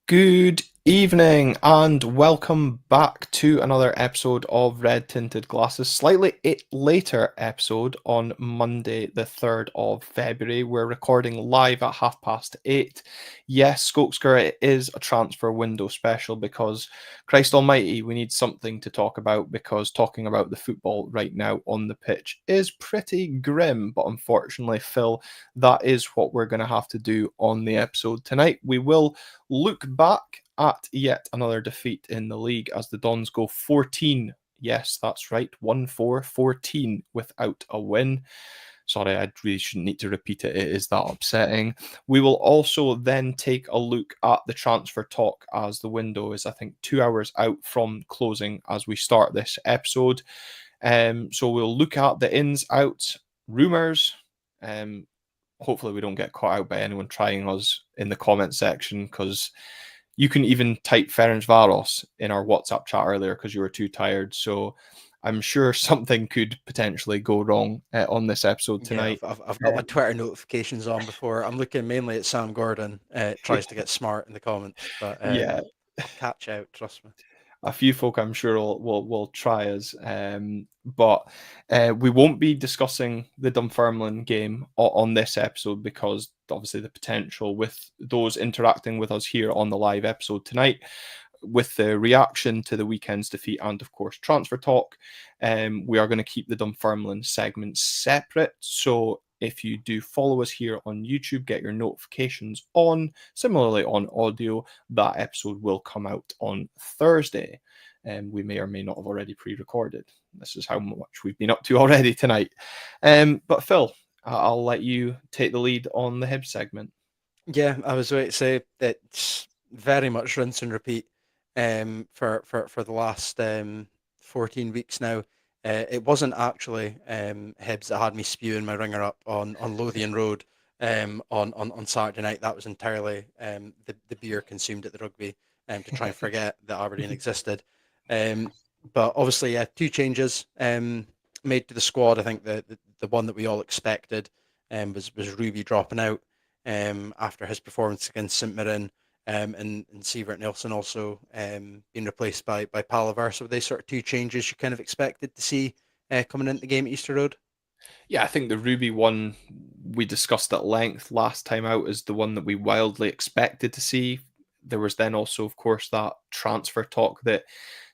Good evening and welcome back to another episode of Red Tinted Glasses. Slightly later episode on Monday, the 3rd of February. We're recording live at 8:30. Yes, Skokeskar, it is a transfer window special because, Christ Almighty, we need something to talk about because talking about the football right now on the pitch is pretty grim. But unfortunately, Phil, that is what we're going to have to do on the episode tonight. We will look back at yet another defeat in the league as the Dons go 14. Yes, that's right. 1-4, 14 without a win. Sorry, I really shouldn't need to repeat it. It is that upsetting. We will also then take a look at the transfer talk as the window is, I think, 2 hours out from closing as we start this episode. So we'll look at the ins, outs, rumours. Hopefully we don't get caught out by anyone trying us in the comment section because you can even type Ferencvaros in our WhatsApp chat earlier because you were too tired. So I'm sure something could potentially go wrong on this episode Yeah, tonight. I've got my Twitter notifications on before. I'm looking mainly at Sam Gordon. Tries to get smart in the comments, but Yeah, I'll catch out. Trust me. a few folk I'm sure will try us, but we won't be discussing the Dunfermline game on this episode because obviously the potential with those interacting with us here on the live episode tonight, with the reaction to the weekend's defeat and of course transfer talk, we are going to keep the Dunfermline segment separate. So if you do follow us here on YouTube, get your notifications on. Similarly on audio, that episode will come out on Thursday. And we may or may not have already pre-recorded. This is how much we've been up to already tonight. But Phil, I'll let you take the lead on the Hibs segment. Yeah, I was going to say it's very much rinse and repeat for the last 14 weeks now. It wasn't actually Hibs that had me spewing my ringer up on Lothian Road on Saturday night. That was entirely the beer consumed at the rugby to try and forget that Aberdeen existed. Um, but obviously, yeah, two changes made to the squad. I think the one that we all expected was Ruby dropping out after his performance against St Mirren, and Sievert Nilsson also being replaced by Palaver. So were they sort of two changes you kind of expected to see coming into the game at Easter Road? Yeah, I think the Ruby one we discussed at length last time out is the one that we wildly expected to see. There was then also, of course, that transfer talk that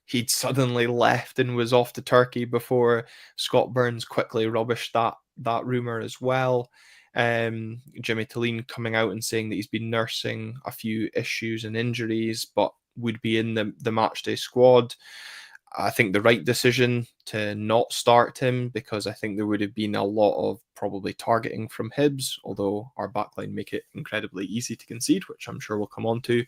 he'd suddenly left and was off to Turkey before Scott Burns quickly rubbished that rumor as well. Jimmy Thelin coming out and saying that he's been nursing a few issues and injuries, but would be in the matchday squad. I think the right decision to not start him because I think there would have been a lot of probably targeting from Hibs, although our backline make it incredibly easy to concede, which I'm sure we'll come on to.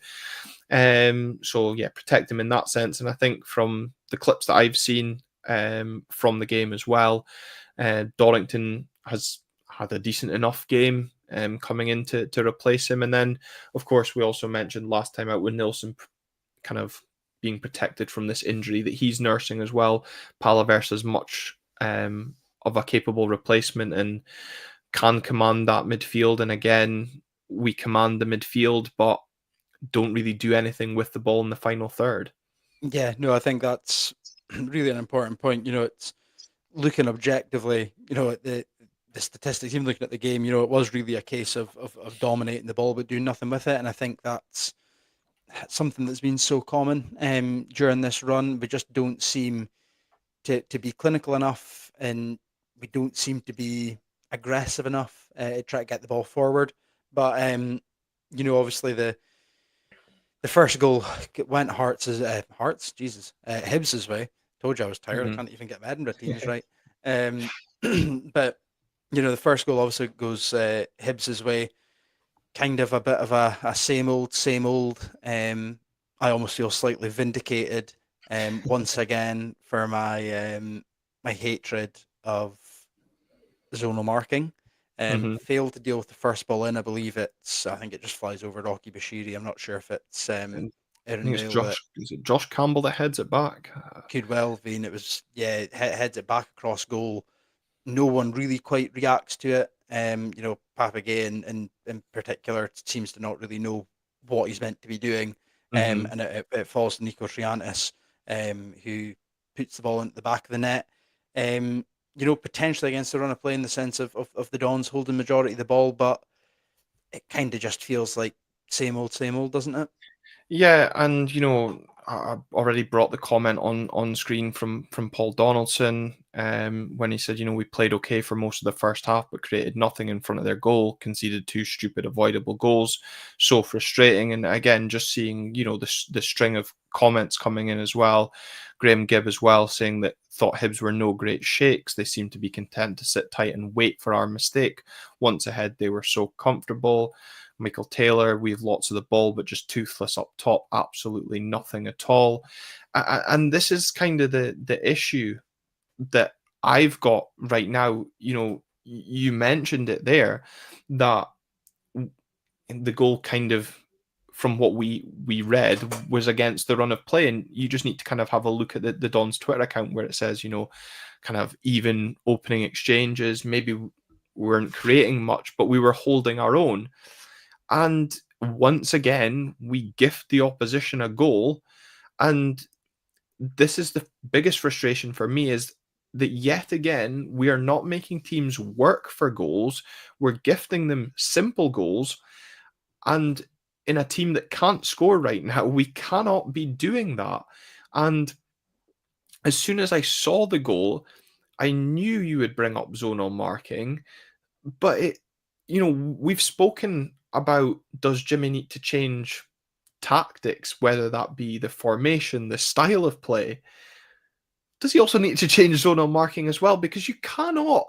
So yeah, protect him in that sense. And I think from the clips that I've seen from the game as well, Dorrington has had a decent enough game coming in to replace him. And then, of course, we also mentioned last time out with Nilsson kind of being protected from this injury that he's nursing as well. Palaver's as much of a capable replacement and can command that midfield. And again, we command the midfield, but don't really do anything with the ball in the final third. Yeah, no, I think that's really an important point. It's looking objectively, at the statistics, even looking at the game, it was really a case of dominating the ball but doing nothing with it. And I think that's something that's been so common during this run. We just don't seem to be clinical enough, and we don't seem to be aggressive enough to try to get the ball forward. But obviously the first goal went Jesus, Hibs' way. Told you I was tired. I Mm-hmm. can't even get my Edinburgh teams right. Um, but the first goal obviously goes Hibs' way. Kind of a bit of a same old, same old. I almost feel slightly vindicated once again for my hatred of zonal marking. Mm-hmm. Failed to deal with the first ball in. I think it just flies over Rocky Bashiri. I'm not sure if it's And I Aaron think it's Moyle that Josh. Is it Josh Campbell that heads it back? could well have been. It was, yeah, heads it back across goal. No one really quite reacts to it. Papagay in particular seems to not really know what he's meant to be doing. and it falls to Nico Triantis, who puts the ball into the back of the net. Potentially against the run of play in the sense of the Dons holding majority of the ball, but it kind of just feels like same old, doesn't it? Yeah, and I already brought the comment on screen from Paul Donaldson, when he said, we played okay for most of the first half, but created nothing in front of their goal, conceded two stupid avoidable goals, so frustrating. And again, just seeing the string of comments coming in as well. Graham Gibb as well saying that thought Hibs were no great shakes. They seemed to be content to sit tight and wait for our mistake. Once ahead, they were so comfortable. Michael Taylor, we have lots of the ball, but just toothless up top, absolutely nothing at all. And this is kind of the issue that I've got right now. You mentioned it there, that the goal kind of, from what we read, was against the run of play, and you just need to kind of have a look at the Don's Twitter account where it says, kind of even opening exchanges. Maybe we weren't creating much, but we were holding our own. And once again, we gift the opposition a goal. And this is the biggest frustration for me, is that yet again, we are not making teams work for goals. We're gifting them simple goals. And in a team that can't score right now, we cannot be doing that. And as soon as I saw the goal, I knew you would bring up zonal marking, but we've spoken about, does Jimmy need to change tactics, whether that be the formation, the style of play? Does he also need to change zonal marking as well? Because you cannot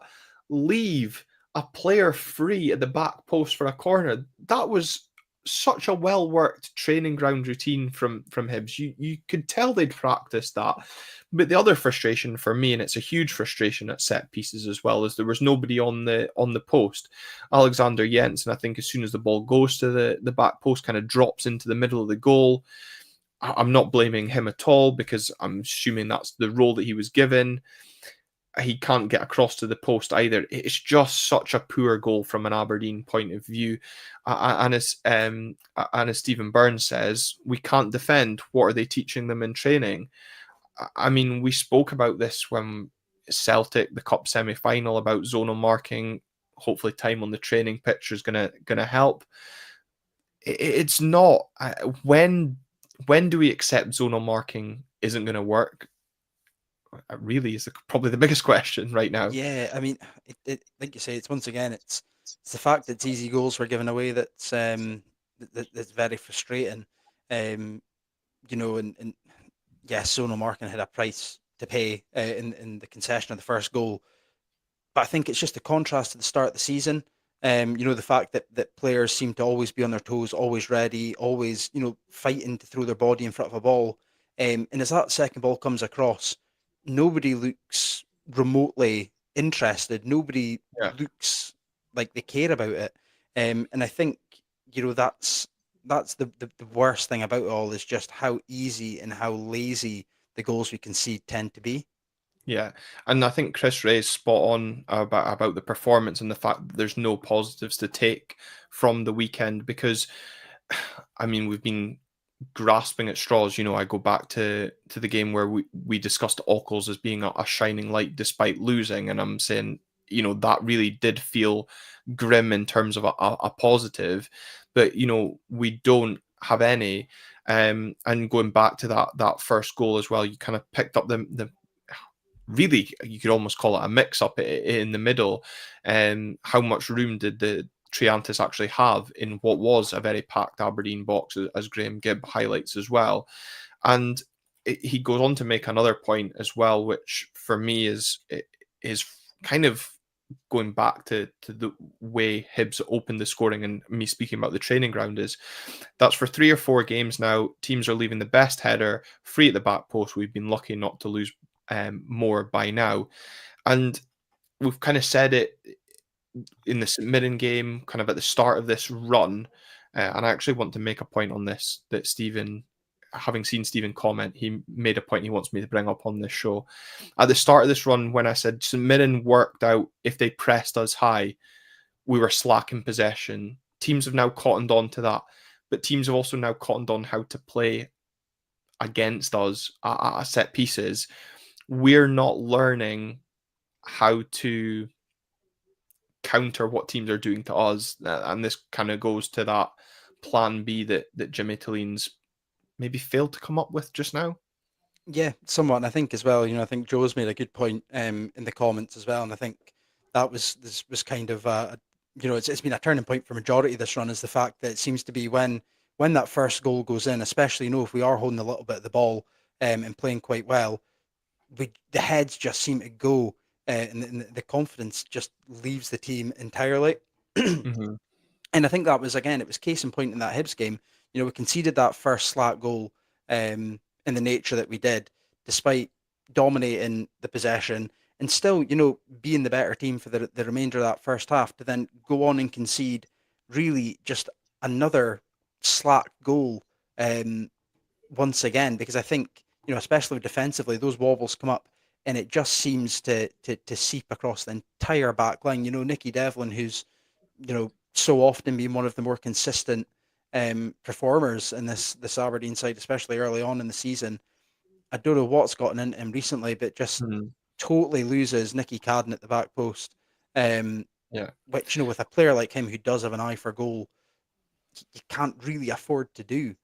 leave a player free at the back post for a corner. That was such a well worked training ground routine from Hibs. You could tell they'd practiced that. But the other frustration for me, and it's a huge frustration at set pieces as well, is there was nobody on the post. Alexander Jensen, I think, as soon as the ball goes to the back post, kind of drops into the middle of the goal. I'm not blaming him at all, because I'm assuming that's the role that he was given. He can't get across to the post either. It's just such a poor goal from an Aberdeen point of view. And as Stephen Burns says, we can't defend. What are they teaching them in training? I mean, we spoke about this when Celtic, the cup semi-final, about zonal marking. Hopefully, time on the training pitch is gonna help. It's not. When do we accept zonal marking isn't going to work? Really is probably the biggest question right now. Yeah, I mean, like you say, it's once again, it's the fact that it's easy goals were given away that's very frustrating. Um, and yes, Sonal Markin had a price to pay in the concession of the first goal, but I think it's just a contrast to the start of the season. The fact that players seem to always be on their toes, always ready, always fighting to throw their body in front of a ball. And as that second ball comes across, nobody looks remotely interested. Nobody Yeah. looks like they care about it. And I think that's the worst thing about it all, is just how easy and how lazy the goals we concede tend to be. Yeah, and I think Chris Ray's spot on about the performance and the fact that there's no positives to take from the weekend, because I mean, we've been grasping at straws. I go back to the game where we discussed Ockles as being a shining light despite losing, and I'm saying, that really did feel grim in terms of a positive, but we don't have any. And going back to that first goal as well, you kind of picked up the really, you could almost call it a mix-up in the middle. And how much room did the Triantis actually have in what was a very packed Aberdeen box, as Graham Gibb highlights as well? And he goes on to make another point as well, which for me is kind of going back to the way Hibs opened the scoring, and me speaking about the training ground, is that's for 3 or 4 games now. Teams are leaving the best header free at the back post. We've been lucky not to lose more by now. And we've kind of said it in the St Mirren game, kind of at the start of this run. And I actually want to make a point on this, that Stephen, having seen Stephen comment, he made a point he wants me to bring up on this show. At the start of this run, when I said St Mirren worked out, if they pressed us high, we were slack in possession. Teams have now cottoned on to that. but teams have also now cottoned on how to play against us at set pieces. We're not learning how to counter what teams are doing to us, and this kind of goes to that plan B that Jimmy Tillin's maybe failed to come up with just now. Yeah, somewhat. And I think as well, I think Joe's made a good point in the comments as well. And I think this was kind of it's been a turning point for majority of this run is the fact that it seems to be when that first goal goes in, especially if we are holding a little bit of the ball and playing quite well, the heads just seem to go and the confidence just leaves the team entirely. Mm-hmm. And I think that was again, it was case in point in that Hibs game. We conceded that first slack goal in the nature that we did, despite dominating the possession and still, being the better team for the remainder of that first half, to then go on and concede really just another slack goal once again, because I think, especially defensively, those wobbles come up and it just seems to seep across the entire back line. Nicky Devlin, who's so often been one of the more consistent performers in this Aberdeen side, especially early on in the season. I don't know what's gotten into him recently, but just Mm-hmm. totally loses Nicky Cadden at the back post. Yeah. Which, with a player like him who does have an eye for goal, you can't really afford to do.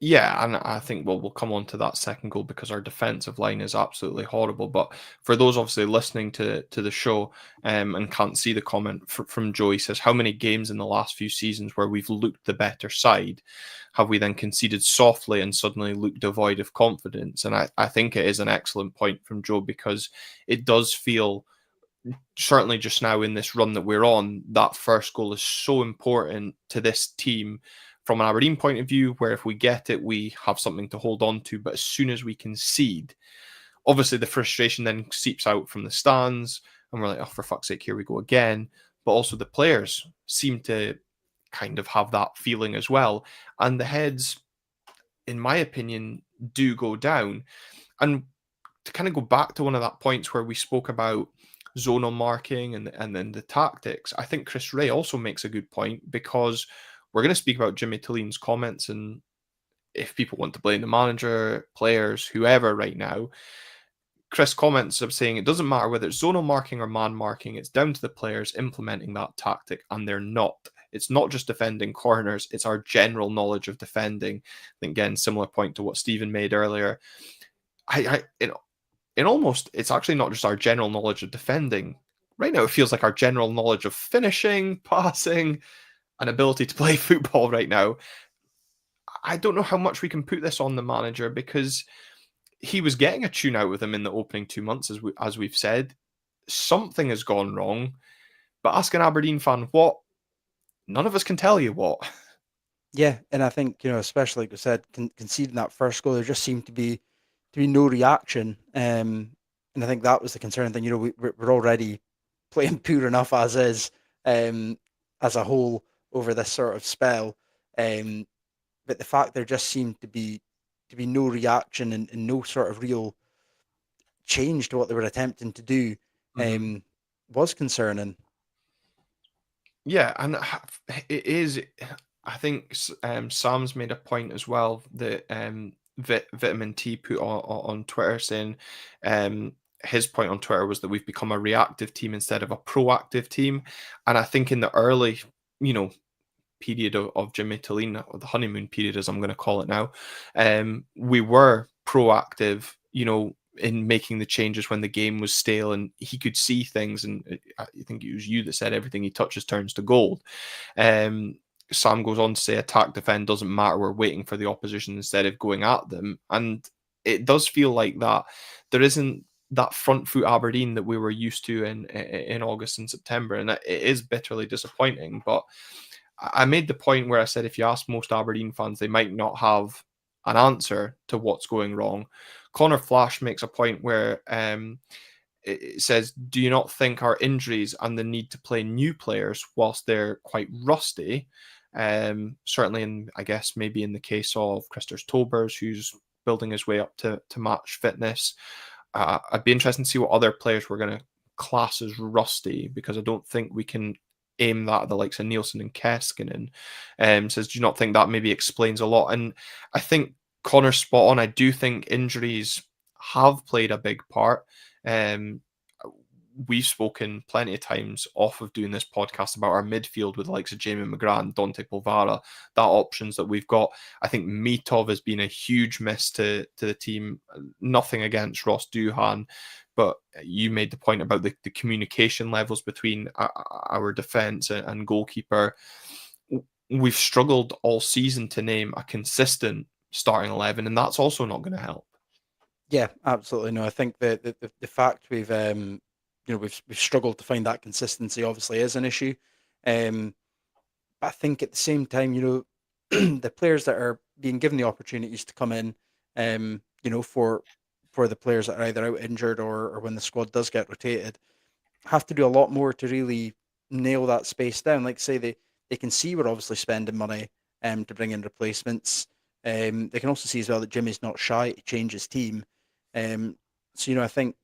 Yeah, and I think we'll come on to that second goal because our defensive line is absolutely horrible. But for those obviously listening to the show and can't see the comment from Joe, he says, "How many games in the last few seasons where we've looked the better side have we then conceded softly and suddenly looked devoid of confidence?" And I think it is an excellent point from Joe because it does feel, certainly just now in this run that we're on, that first goal is so important to this team from an Aberdeen point of view, where if we get it, we have something to hold on to. But as soon as we concede, obviously the frustration then seeps out from the stands, and we're like, oh, for fuck's sake, here we go again. But also the players seem to kind of have that feeling as well. And the heads, in my opinion, do go down. And to kind of go back to one of that points where we spoke about zonal marking and then the tactics, I think Chris Ray also makes a good point because we're going to speak about Jimmy Tillin's comments, and if people want to blame the manager, players, whoever right now, Chris comments of saying it doesn't matter whether it's zonal marking or man marking, it's down to the players implementing that tactic, and they're not. It's not just defending corners, it's our general knowledge of defending. I think, again, similar point to what Stephen made earlier. In almost, it's actually not just our general knowledge of defending. Right now, it feels like our general knowledge of finishing, passing, and ability to play football right now. I don't know how much we can put this on the manager because he was getting a tune out with him in the opening 2 months, as we've said. Something has gone wrong, but ask an Aberdeen fan what, none of us can tell you what. Yeah, and I think especially like I said, conceding that first goal, there just seemed to be no reaction, and I think that was the concerning thing. We're already playing poor enough as is, um, as a whole over this sort of spell, um, but the fact there just seemed to be no reaction and no sort of real change to what they were attempting to do, Mm-hmm. um, was concerning. Yeah, and it is. I think Sam's made a point as well that Vitamin T put on Twitter saying his point on Twitter was that we've become a reactive team instead of a proactive team, and I think in the early, you know, period of Jimmy Thelin, or the honeymoon period as I'm going to call it now, we were proactive, in making the changes when the game was stale and he could see things. And I think it was you that said everything he touches turns to gold. Um, Sam goes on to say attack, defend, doesn't matter. We're waiting for the opposition instead of going at them. And it does feel like that there isn't that front foot Aberdeen that we were used to in August and September. And it is bitterly disappointing. But I made the point where I said if you ask most Aberdeen fans, they might not have an answer to what's going wrong. Connor Flash makes a point where it says, do you not think our injuries and the need to play new players whilst they're quite rusty, certainly in, I guess, maybe in the case of Christers Tobers, who's building his way up to match fitness, I'd be interested to see what other players we're going to class as rusty, because I don't think we can aim that at the likes of Nielsen and Keskinen. Says, do you not think that maybe explains a lot? And I think Connor's spot on. I do think injuries have played a big part. Um, we've spoken plenty of times off of doing this podcast about our midfield with the likes of Jamie McGrath and Dante Polvara, that options that we've got. I think Mitov has been a huge miss to the team. Nothing against Ross Duhan, but you made the point about the communication levels between our defence and goalkeeper. We've struggled all season to name a consistent starting 11, and that's also not going to help. Yeah, absolutely. No, I think the fact we've struggled to find that consistency obviously is an issue. Um, but I think at the same time, the players that are being given the opportunities to come in, for the players that are either out injured or when the squad does get rotated, have to do a lot more to really nail that space down. Like say they can see we're obviously spending money to bring in replacements. They can also see as well that Jimmy's not shy to change his team. Um, so I think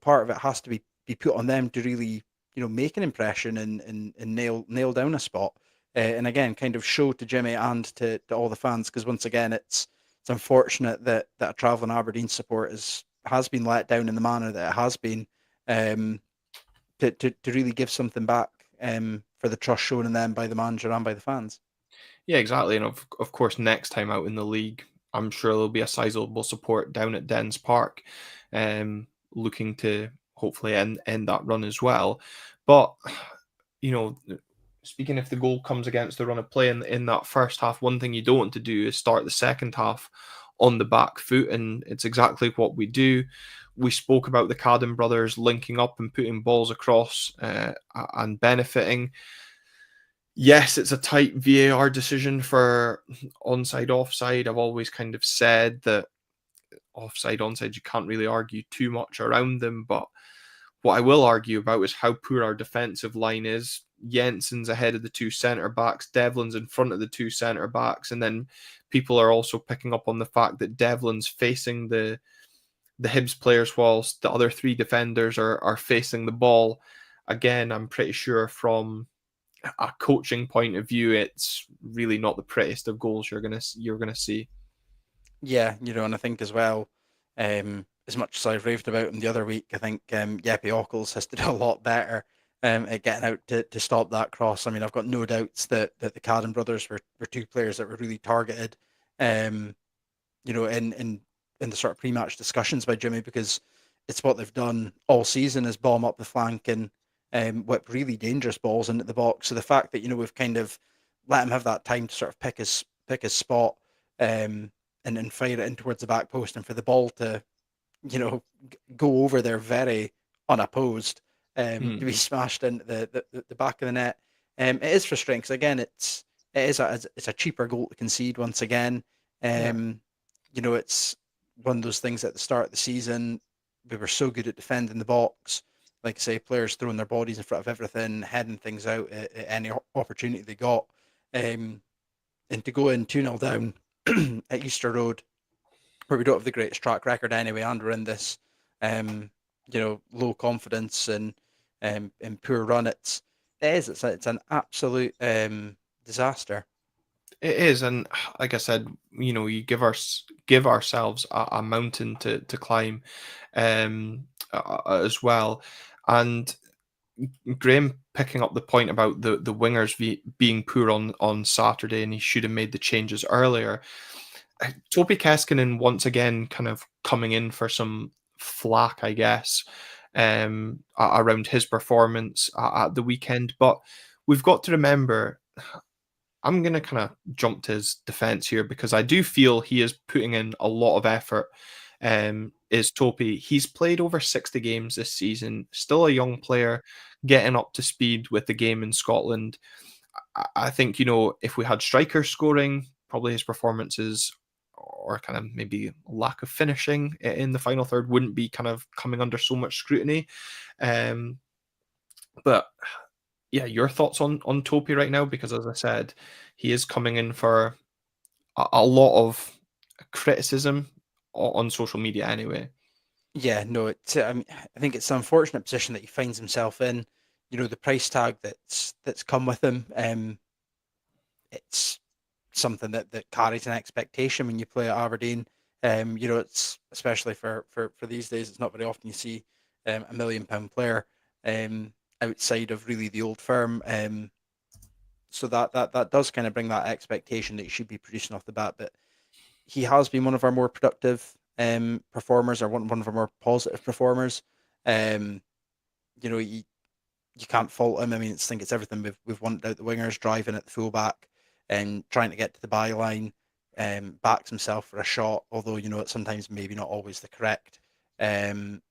part of it has to be put on them to really make an impression and nail down a spot. And again, kind of show to Jimmy and to all the fans, because once again, it's unfortunate that a travelling Aberdeen support has been let down in the manner that it has been. Um, to really give something back for the trust shown in them by the manager and by the fans. Yeah, exactly. And of course, next time out in the league, I'm sure there'll be a sizable support down at Dens Park, looking to hopefully end that run as well. But you know, speaking if the goal comes against the run of play in that first half, one thing you don't want to do is start the second half on the back foot, and it's exactly what we do. We spoke about the Cadden brothers linking up and putting balls across and benefiting. Yes, it's a tight VAR decision for onside, offside. I've always kind of said that offside, onside, you can't really argue too much around them. But what I will argue about is how poor our defensive line is. Jensen's ahead of the two centre backs, Devlin's in front of the two centre backs, and then people are also picking up on the fact that Devlin's facing the Hibs players whilst the other three defenders are facing the ball. Again, I'm pretty sure from a coaching point of view, it's really not the prettiest of goals you're gonna see. Yeah, and I think as well, as much as I raved about him the other week, I think Jeppe Ockels has to do a lot better at getting out to stop that cross. I mean, I've got no doubts that the Cadden brothers were two players that were really targeted, um, in the sort of pre-match discussions by Jimmy, because it's what they've done all season is bomb up the flank and whip really dangerous balls into the box. So the fact that we've kind of let him have that time to sort of pick his spot, and fire it in towards the back post, and for the ball to go over there very unopposed, to be Hmm. smashed into the back of the net. It is frustrating because again, it's a cheaper goal to concede once again. Yeah. Um, it's one of those things at the start of the season. We were so good at defending the box, like I say, players throwing their bodies in front of everything, heading things out at any opportunity they got. Um, and to go in 2-0 down at Easter Road, where we don't have the greatest track record anyway, and we're in this, um, low confidence and poor run. It's an absolute disaster. It is, and like I said, you give ourselves a mountain to climb, as well. And Graham picking up the point about the wingers being poor on Saturday, and he should have made the changes earlier. Topi Keskinen once again kind of coming in for some flack, I guess, around his performance at the weekend. But we've got to remember, I'm going to kind of jump to his defense here because I do feel he is putting in a lot of effort. Is Topi. He's played over 60 games this season, still a young player, getting up to speed with the game in Scotland. I think, if we had strikers scoring, probably his performances or kind of maybe lack of finishing in the final third wouldn't be kind of coming under so much scrutiny. Um, but yeah, your thoughts on Topi right now? Because as I said, he is coming in for a lot of criticism on social media anyway. Yeah, no, I mean, I think it's an unfortunate position that he finds himself in. the price tag that's come with him. It's something that carries an expectation when you play at Aberdeen. It's especially for these days. It's not very often you see £1 million player outside of really the old firm. So that does kind of bring that expectation that he should be producing off the bat. But he has been one of our more productive performers, or one of our more positive performers. Um, you can't fault him. I mean, I think it's everything we've wanted out the wingers, driving at the fullback and trying to get to the byline. Backs himself for a shot, although it's sometimes maybe not always um,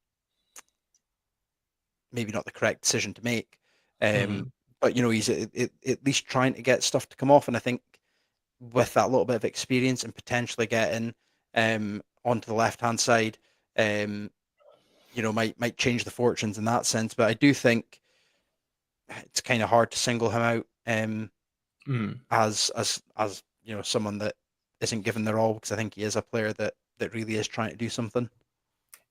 maybe not the correct decision to make. Um, Mm, but he's at least trying to get stuff to come off, and I think with that little bit of experience and potentially getting onto the left hand side, um, might change the fortunes in that sense. But I do think it's kind of hard to single him out mm. as someone that isn't given their all, because I think he is a player that really is trying to do something.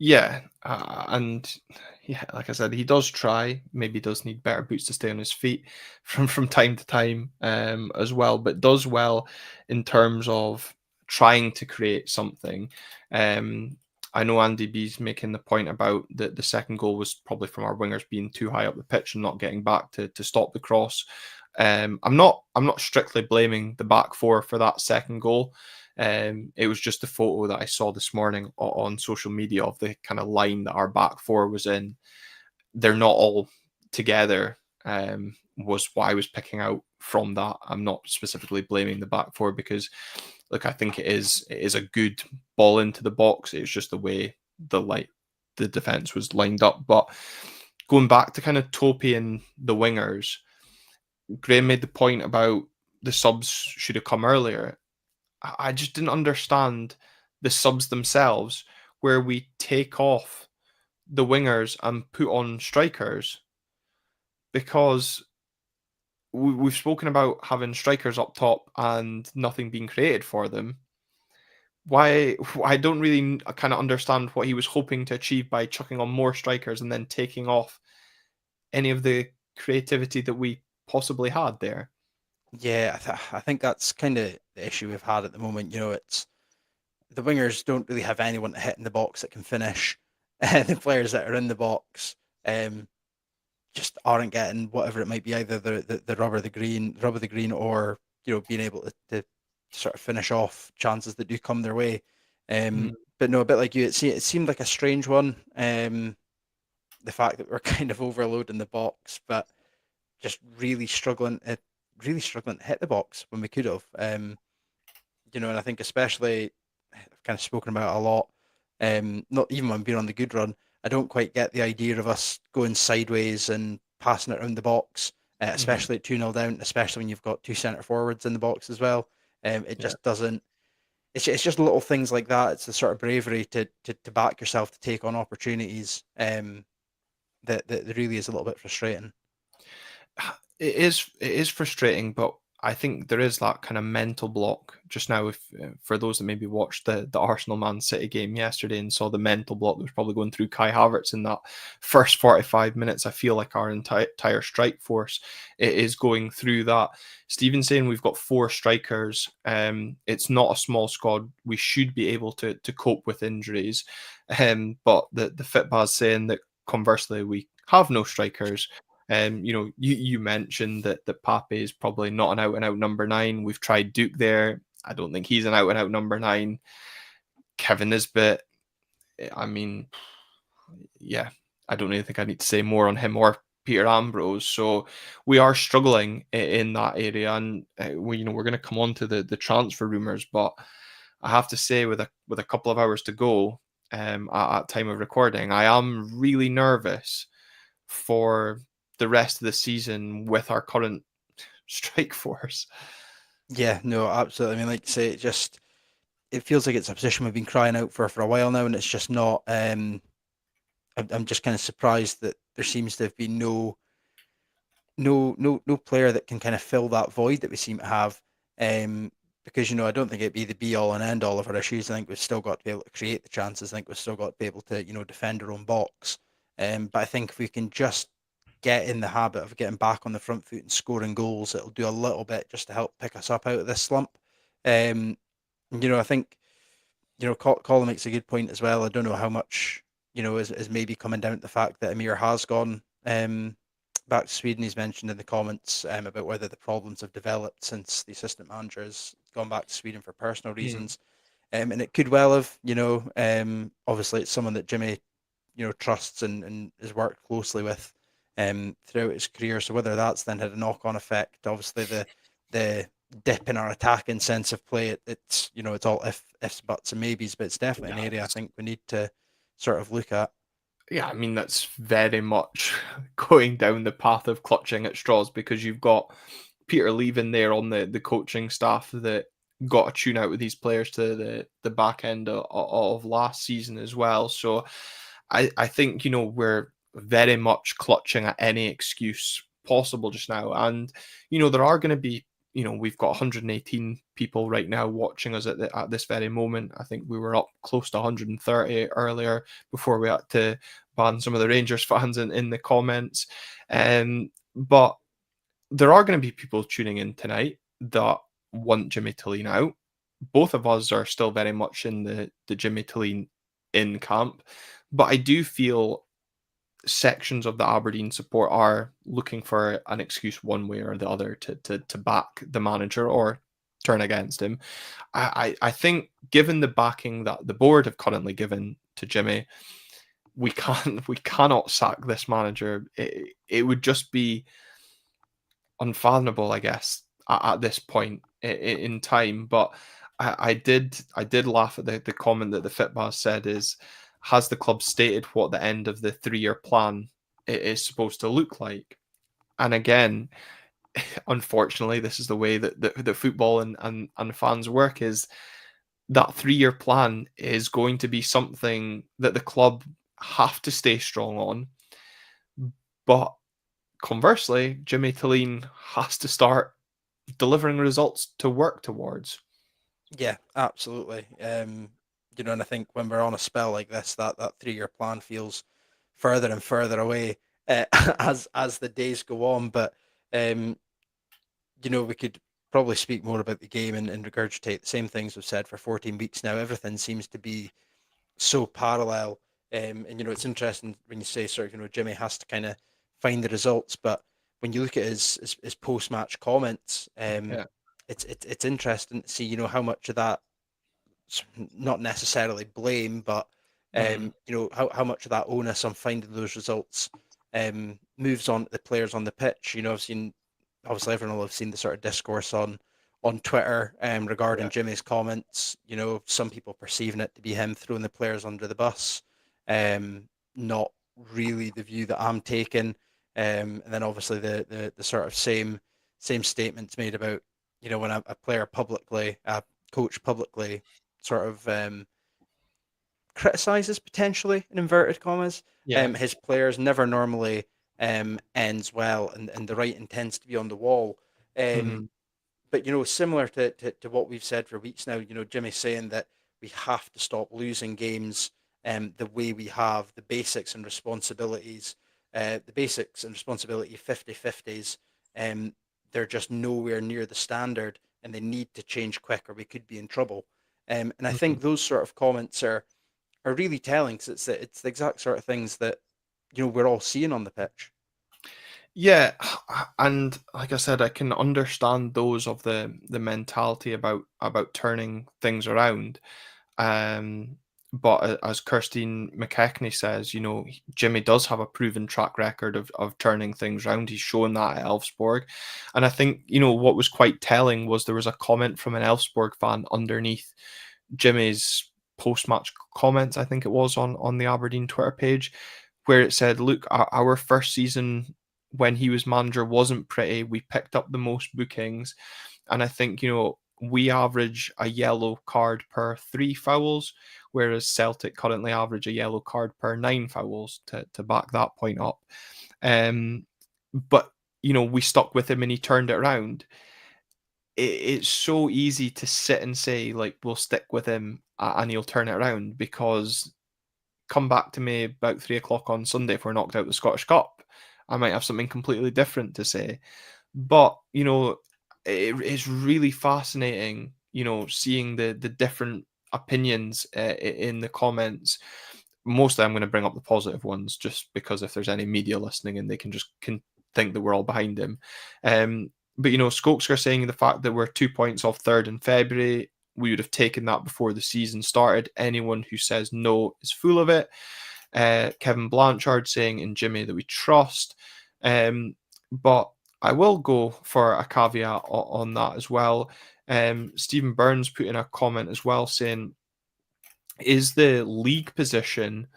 Yeah, and yeah, like I said, he does try. Maybe does need better boots to stay on his feet from time to time, as well. But does well in terms of trying to create something. Um, I know Andy B's making the point about the second goal was probably from our wingers being too high up the pitch and not getting back to stop the cross. I'm not strictly blaming the back four for that second goal. It was just a photo that I saw this morning on social media of the kind of line that our back four was in. They're not all together. Was what I was picking out from that. I'm not specifically blaming the back four because, look, I think it is a good ball into the box. It's just the way the defense was lined up. But going back to kind of Topi and the wingers, Graham made the point about the subs should have come earlier. I just didn't understand the subs themselves, where we take off the wingers and put on strikers, because we've spoken about having strikers up top and nothing being created for them. Why? I don't really kind of understand what he was hoping to achieve by chucking on more strikers and then taking off any of the creativity that we possibly had there. Yeah, I think that's kind of the issue we've had at the moment. It's the wingers don't really have anyone to hit in the box that can finish. The players that are in the box um, just aren't getting whatever it might be, either the rubber the green, or being able to sort of finish off chances that do come their way. Mm, But no, a bit like you, it seemed like a strange one. The fact that we're kind of overloading the box, but just really struggling to hit the box when we could have. And I think especially I've kind of spoken about it a lot. Not even when being on the good run, I don't quite get the idea of us going sideways and passing it around the box, mhm, especially at 2-0 down, especially when you've got two centre forwards in the box as well. It yeah. just doesn't. It's just little things like that. It's the sort of bravery to back yourself to take on opportunities that really is a little bit frustrating. It is frustrating, but I think there is that kind of mental block just now. If for those that maybe watched the Arsenal Man City game yesterday and saw the mental block that was probably going through Kai Havertz in that first 45 minutes, I feel like our entire strike force is going through that. Stephen saying we've got four strikers. It's not a small squad. We should be able to cope with injuries. But the Fitbaz saying that conversely we have no strikers. You mentioned that Pape is probably not an out and out number nine. We've tried Duke there. I don't think he's an out and out number nine. Kevin Nisbet. I mean, yeah, I don't really think I need to say more on him or Peter Ambrose. So we are struggling in that area, and we're going to come on to the transfer rumors, but I have to say with a couple of hours to go, at time of recording, I am really nervous for the rest of the season with our current strike force. Yeah, no, absolutely. I mean, like you say, it feels like it's a position we've been crying out for a while now, and it's just not. I'm just kind of surprised that there seems to have been no player that can kind of fill that void that we seem to have. Because I don't think it'd be the be all and end all of our issues. I think we've still got to be able to create the chances. I think we've still got to be able to defend our own box. But I think if we can just get in the habit of getting back on the front foot and scoring goals, it'll do a little bit just to help pick us up out of this slump. Um, I think Colin makes a good point as well. I don't know how much is maybe coming down to the fact that Amir has gone back to Sweden. He's mentioned in the comments about whether the problems have developed since the assistant manager has gone back to Sweden for personal Mm. reasons. And it could well have, obviously it's someone that Jimmy, trusts and has worked closely with throughout his career. So whether that's then had a knock-on effect, obviously the dip in our attacking sense of play, it's it's all ifs, buts, and maybes, but it's definitely Yeah, an area I think we need to sort of look at. yeah, I mean that's very much going down the path of clutching at straws because you've got Peter leaving there on the coaching staff that got a tune out with these players to the back end of last season as well. So I think we're very much clutching at any excuse possible just now, and there are going to be we've got 118 people right now watching us at this very moment. I think we were up close to 130 earlier before we had to ban some of the Rangers fans in the comments. But there are going to be people tuning in tonight that want Jimmy Thelin out. Both of us are still very much in the Jimmy Thelin in camp, but I do feel sections of the Aberdeen support are looking for an excuse one way or the other to back the manager or turn against him. I think given the backing that the board have currently given to Jimmy, we cannot sack this manager. It would just be unfathomable, I guess, at this point in time. But I did laugh at the comment that the Fitbaz said is, has the club stated what the end of the 3-year plan is supposed to look like? And again, unfortunately, this is the way that the football and fans work, is that 3-year plan is going to be something that the club have to stay strong on. But conversely, Jimmy Thelin has to start delivering results to work towards. Yeah, absolutely. And I think when we're on a spell like this, that 3-year plan feels further and further away as the days go on. But um, we could probably speak more about the game and regurgitate the same things we've said for 14 weeks now. Everything seems to be so parallel. And it's interesting when you say sort of Jimmy has to kind of find the results, but when you look at his post match comments, Yeah. it's interesting to see how much of that, not necessarily blame, but Mm. how much of that onus on finding those results moves on to the players on the pitch. I've seen, obviously everyone will have seen the sort of discourse on Twitter regarding Yeah. Jimmy's comments. Some people perceiving it to be him throwing the players under the bus. Not really the view that I'm taking. And then obviously the sort of same statements made about when a player publicly, a coach publicly sort of criticizes, potentially in inverted commas, Yeah. his players never normally ends well, and the writing tends to be on the wall. Um, Hmm. but similar to what we've said for weeks now, Jimmy's saying that we have to stop losing games the way we have, the basics and responsibility 50-50s. They're just nowhere near the standard, and they need to change quick or we could be in trouble. And I Hmm. think those sort of comments are really telling, because it's the exact sort of things that we're all seeing on the pitch. Yeah, and like I said, I can understand those of the mentality about turning things around. Um, but as Kirstine McKechnie says, Jimmy does have a proven track record of turning things around. He's shown that at Elfsborg. And I think, what was quite telling was there was a comment from an Elfsborg fan underneath Jimmy's post-match comments, I think it was on the Aberdeen Twitter page, where it said, "Look, our first season when he was manager wasn't pretty. We picked up the most bookings, and I think we average a yellow card per 3 fouls, whereas Celtic currently average a yellow card per 9 fouls to back that point up. But we stuck with him and he turned it around. It's so easy to sit and say like we'll stick with him and he'll turn it around because come back to me about 3 o'clock on Sunday if we're knocked out the Scottish Cup I might have something completely different to say. But, it's really fascinating, seeing the different opinions in the comments. Mostly I'm going to bring up the positive ones just because if there's any media listening and they can think that we're all behind him. But, Skokes are saying the fact that we're 2 points off third in February, we would have taken that before the season started. Anyone who says no is full of it. Kevin Blanchard saying in Jimmy that we trust. But I will go for a caveat on that as well. Stephen Burns put in a comment as well saying, is the league position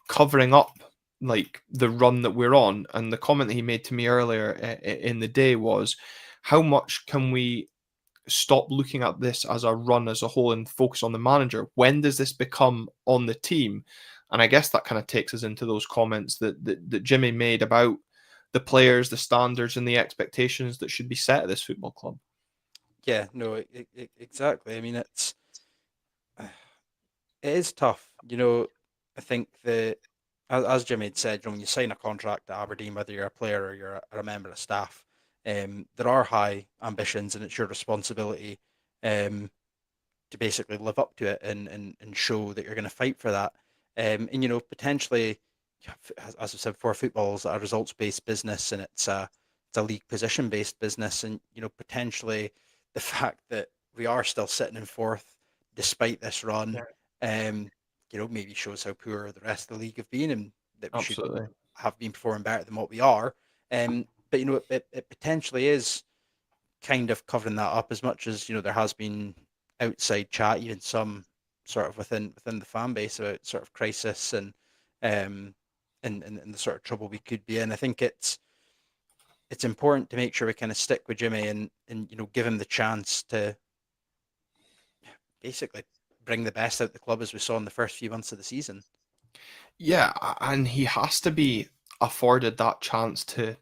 covering up like the run that we're on? And the comment that he made to me earlier in the day was, how much can we stop looking at this as a run as a whole and focus on the manager? When does this become on the team? And I guess that kind of takes us into those comments that Jimmy made about the players, the standards, and the expectations that should be set at this football club. Yeah, no, exactly. I mean, it is tough. I think that, as Jimmy had said, when you sign a contract at Aberdeen, whether you're a player or you're a member of staff, there are high ambitions, and it's your responsibility um, to basically live up to it and show that you're going to fight for that. And potentially, as I said before, football is a results based business, and it's a league position based business, and potentially the fact that we are still sitting in fourth despite this run, Yeah, um, maybe shows how poor the rest of the league have been, and that we should absolutely. have been performing better than what we are. But it potentially is kind of covering that up, as much as there has been outside chat, even some sort of within the fan base, about sort of crisis um and the sort of trouble we could be in. I think it's important to make sure we kind of stick with Jimmy and give him the chance to basically bring the best out of the club, as we saw in the first few months of the season. Yeah, and he has to be afforded that chance to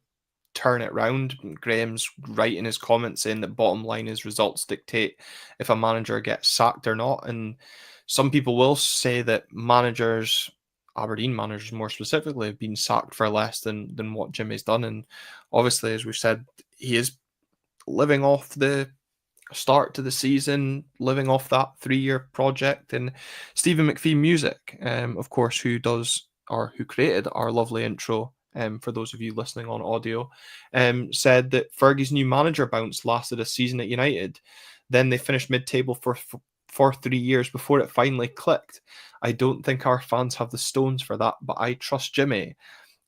turn it round. Graham's right in his comments saying that bottom line is results dictate if a manager gets sacked or not. And some people will say that managers, Aberdeen managers more specifically, have been sacked for less than what Jimmy's done. And obviously, as we've said, he is living off the start to the season, living off that 3 year project. And Stephen McPhee Music, of course, who created our lovely intro. For those of you listening on audio, said that Fergie's new manager bounce lasted a season at United. Then they finished mid-table for 3 years before it finally clicked. I don't think our fans have the stones for that, but I trust Jimmy.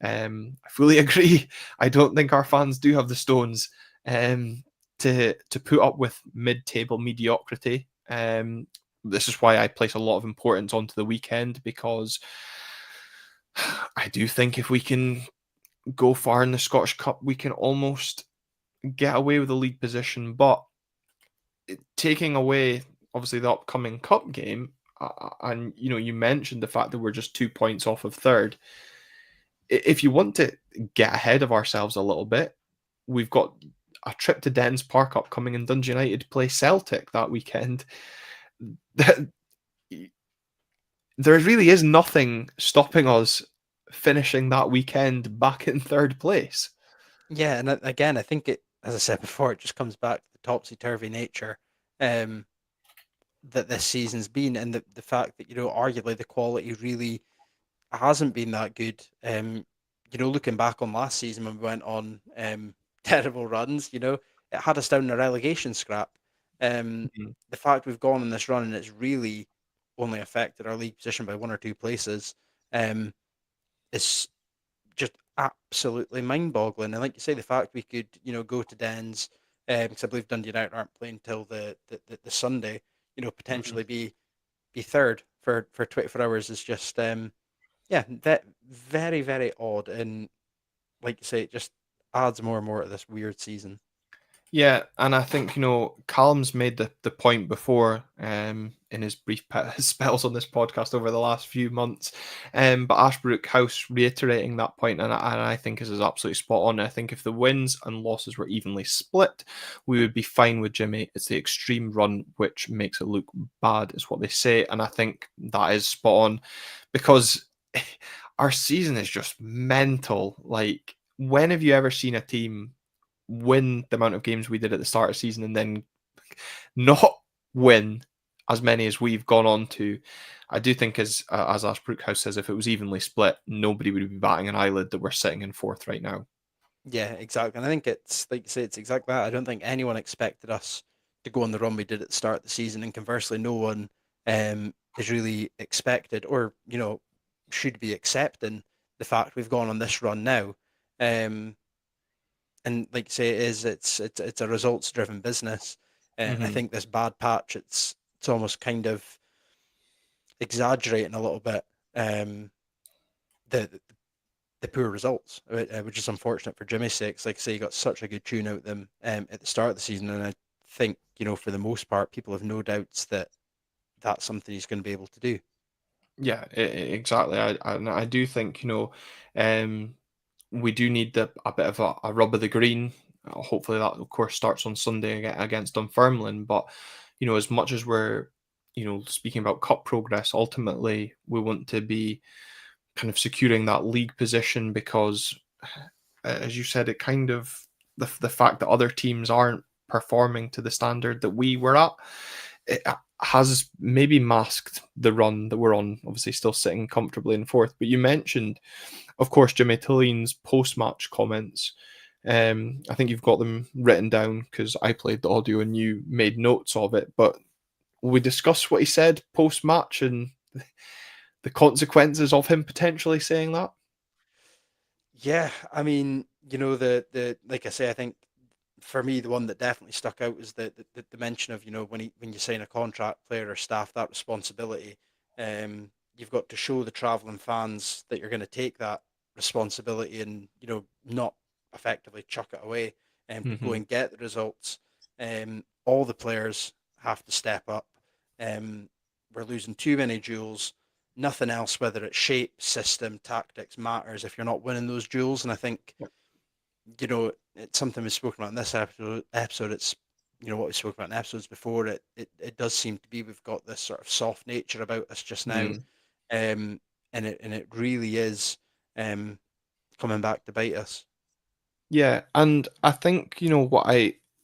I fully agree. I don't think our fans do have the stones. To put up with mid-table mediocrity. This is why I place a lot of importance onto the weekend, because I do think if we can go far in the Scottish Cup, we can almost get away with the league position. But taking away, obviously, the upcoming cup game, and you mentioned the fact that we're just 2 points off of third. If you want to get ahead of ourselves a little bit, we've got a trip to Dens Park upcoming, and Dundee United play Celtic that weekend. There really is nothing stopping us finishing that weekend back in third place. Yeah, and again, I think as I said before, it just comes back to the topsy turvy nature um, that this season's been, and the fact that arguably the quality really hasn't been that good. Looking back on last season when we went on terrible runs, it had us down in a relegation scrap. Mhm. The fact we've gone on this run and it's really only affected our league position by one or two places um, is just absolutely mind-boggling. And like you say, the fact we could, go to Dens, because I believe Dundee United aren't playing till the Sunday, Mhm. potentially be third for 24 hours is just yeah, that very, very odd, and like you say, it just adds more and more to this weird season. Yeah, and I think Callum's made the point before in his brief spells on this podcast over the last few months, but Ashbrook House reiterating that point, and I think is absolutely spot on. I think if the wins and losses were evenly split, we would be fine with Jimmy. It's the extreme run which makes it look bad, is what they say, and I think that is spot on, because our season is just mental. Like, when have you ever seen a team win the amount of games we did at the start of the season and then not win as many as we've gone on to? I do think, as Ash Brookhouse says, if it was evenly split, nobody would be batting an eyelid that we're sitting in fourth right now. Yeah, exactly. And I think it's like you say, it's exactly that. I don't think anyone expected us to go on the run we did at the start of the season, and conversely, no one is really expected or should be accepting the fact we've gone on this run now. Um, and like you say, it's a results driven business. And I Mm-hmm. think this bad patch, it's almost kind of exaggerating a little bit the the poor results, which is unfortunate for Jimmy's sake. Like I say, he got such a good tune out of them at the start of the season, and I think for the most part, people have no doubts that that's something he's going to be able to do. Yeah, exactly. I do think, um, we do need a bit of a rub of the green. Hopefully, that of course starts on Sunday against Dunfermline. But as much as we're speaking about cup progress, ultimately we want to be kind of securing that league position because, as you said, it kind of the fact that other teams aren't performing to the standard that we were at, it has maybe masked the run that we're on. Obviously, still sitting comfortably in fourth. But you mentioned, of course, Jimmy Tillin's post-match comments. I think you've got them written down because I played the audio and you made notes of it. But we discussed what he said post-match and the consequences of him potentially saying that. Yeah, I mean, the like I say, I think for me the one that definitely stuck out was the mention of when you sign a contract, player or staff, that responsibility. You've got to show the traveling fans that you're going to take that responsibility and not effectively chuck it away, but go Mm-hmm. and get the results. All the players have to step up. We're losing too many duels. Nothing else, whether it's shape, system, tactics, matters if you're not winning those duels. And I think it's something we've spoken about in this episode. It's what we spoke about in episodes before. It does seem to be we've got this sort of soft nature about us just now, Mm. and it really is um, coming back to bite us. Yeah, and I think,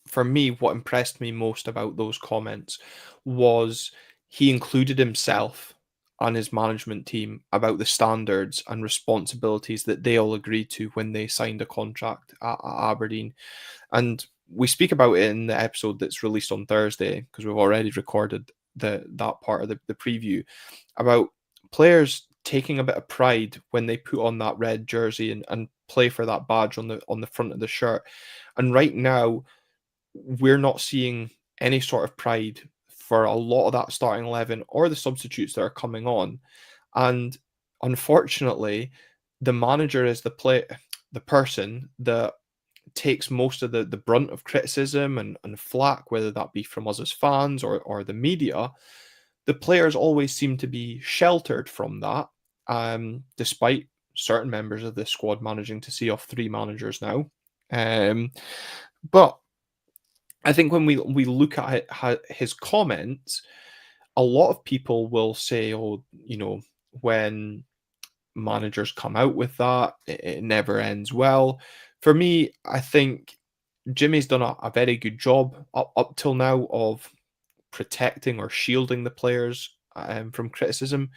for me, what impressed me most about those comments was he included himself and his management team about the standards and responsibilities that they all agreed to when they signed a contract at Aberdeen. And we speak about it in the episode that's released on Thursday because we've already recorded that part of the preview about players taking a bit of pride when they put on that red jersey and play for that badge on the front of the shirt. And right now, we're not seeing any sort of pride for a lot of that starting 11 or the substitutes that are coming on. And unfortunately, the manager is the person that takes most of the brunt of criticism and flack, whether that be from us as fans or the media. The players always seem to be sheltered from that, despite certain members of the squad managing to see off three managers now. Um, but I think when we look at his comments, a lot of people will say, "Oh, when managers come out with that, it never ends well." For me, I think Jimmy's done a very good job up till now of protecting or shielding the players from criticism.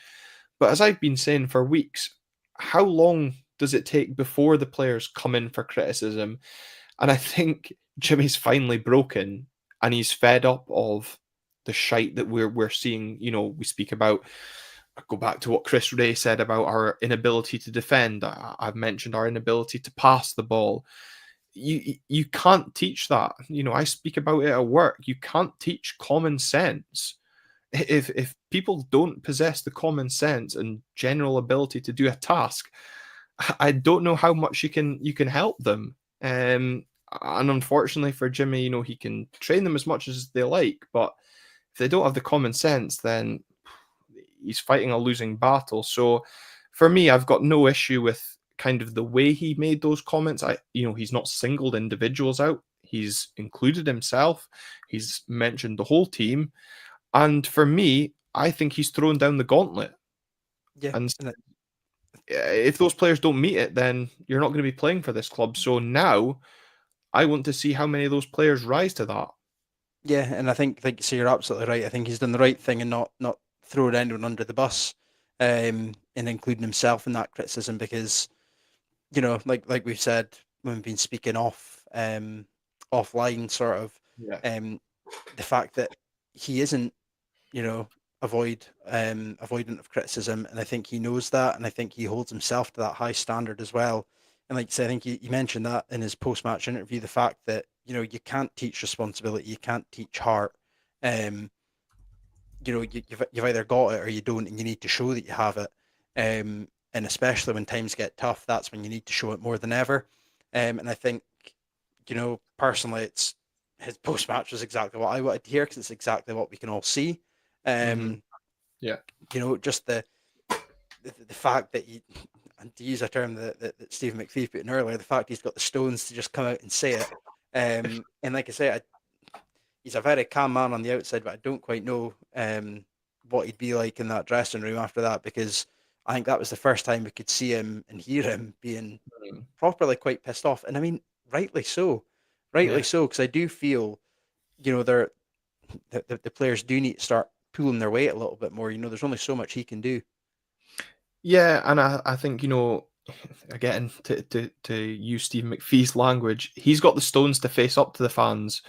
But as I've been saying for weeks, how long does it take before the players come in for criticism? And I think Jimmy's finally broken and he's fed up of the shite that we're seeing. We speak about, go back to what Chris Ray said about our inability to defend. I've mentioned our inability to pass the ball. You can't teach that. I speak about it at work. You can't teach common sense. If people don't possess the common sense and general ability to do a task, I don't know how much you can help them. And unfortunately for Jimmy, he can train them as much as they like, but if they don't have the common sense, then he's fighting a losing battle. So for me, I've got no issue with kind of the way he made those comments. He's not singled individuals out. He's included himself. He's mentioned the whole team. And for me, I think he's thrown down the gauntlet. Yeah, And and if those players don't meet it, then you're not going to be playing for this club. So now I want to see how many of those players rise to that. Yeah, and I think, like you say, you're absolutely right. I think he's done the right thing and not throwing anyone under the bus, and including himself in that criticism because like we've said when we've been speaking offline, sort of, Yeah. um, the fact that he isn't, you know, avoidant of criticism, and I think he knows that, and I think he holds himself to that high standard as well. And like you say, I think you mentioned that in his post-match interview, the fact that you can't teach responsibility, you can't teach heart. Um, you've either got it or you don't, and you need to show that you have it. And especially when times get tough, that's when you need to show it more than ever. And I think, personally, it's his post match was exactly what I wanted to hear because it's exactly what we can all see. Mm-hmm. Um, Yeah. just the fact that and to use a term that Stephen McPhee put in earlier, the fact he's got the stones to just come out and say it. And like I say, he's a very calm man on the outside, but I don't quite know what he'd be like in that dressing room after that, because I think that was the first time we could see him and hear him being Mm. properly quite pissed off. And I mean, rightly so, Yeah. because I do feel, they're the players do need to start pulling their weight a little bit more. There's only so much he can do. Yeah, and I think, again, to use Stephen McPhee's language, he's got the stones to face up to the fans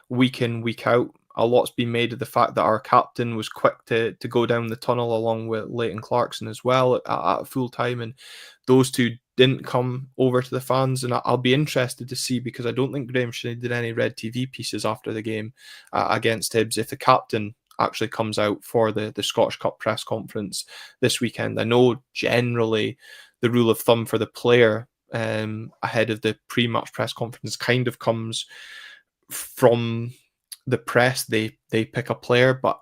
week in, week out. A lot's been made of the fact that our captain was quick to go down the tunnel along with Leighton Clarkson as well at full time, and those two didn't come over to the fans. And I'll be interested to see, because I don't think Graham Shinnie did any Red TV pieces after the game against Hibs. If the captain actually comes out for the Scottish Cup press conference this weekend, I know generally the rule of thumb for the player ahead of the pre-match press conference kind of comes from the press. They pick a player, but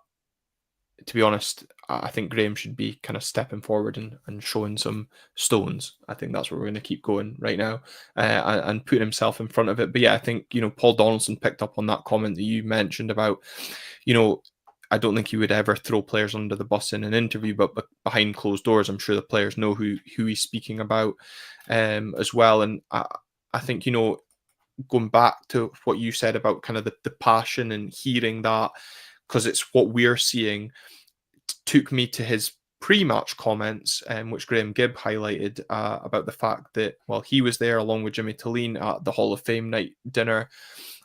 to be honest, I think Graham should be kind of stepping forward and showing some stones. I think that's where we're going to keep going right now, and putting himself in front of it. But yeah, I think, Paul Donaldson picked up on that comment that you mentioned about, I don't think he would ever throw players under the bus in an interview, but behind closed doors, I'm sure the players know who he's speaking about, as well. And I think, going back to what you said about kind of the passion and hearing that, because it's what we're seeing, took me to his pre-match comments, which Graham Gibb highlighted, about the fact that, well, he was there along with Jimmy Thelin at the Hall of Fame night dinner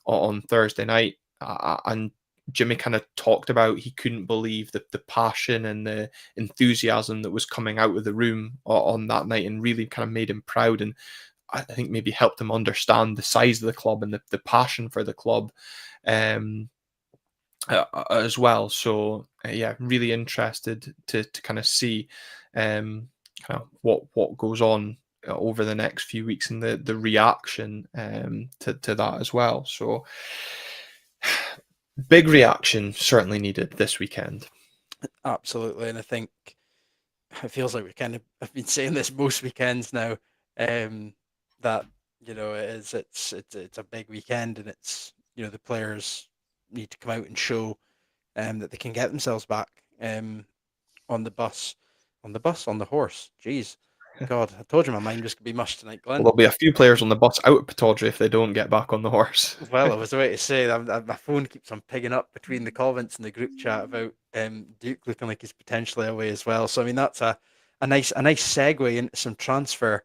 on Thursday night, and Jimmy kind of talked about he couldn't believe the passion and the enthusiasm that was coming out of the room on that night, and really kind of made him proud, and I think maybe helped him understand the size of the club and the passion for the club, um, as well. So yeah, really interested to kind of see kind of what goes on over the next few weeks, and the reaction to that as well. So big reaction certainly needed this weekend. Absolutely, and I think it feels like we kind of have been saying this most weekends now. That it's a big weekend, and it's the players need to come out and show that they can get themselves back on the bus, on the horse. Jeez, God, I told you my mind was gonna be mush tonight, Well, Glenn. there'll be a few players on the bus out at Pataudry if they don't get back on the horse. Well, I was about to say that my phone keeps on picking up between the comments in the group chat about Duke looking like he's potentially away as well. So I mean that's a nice segue into some transfer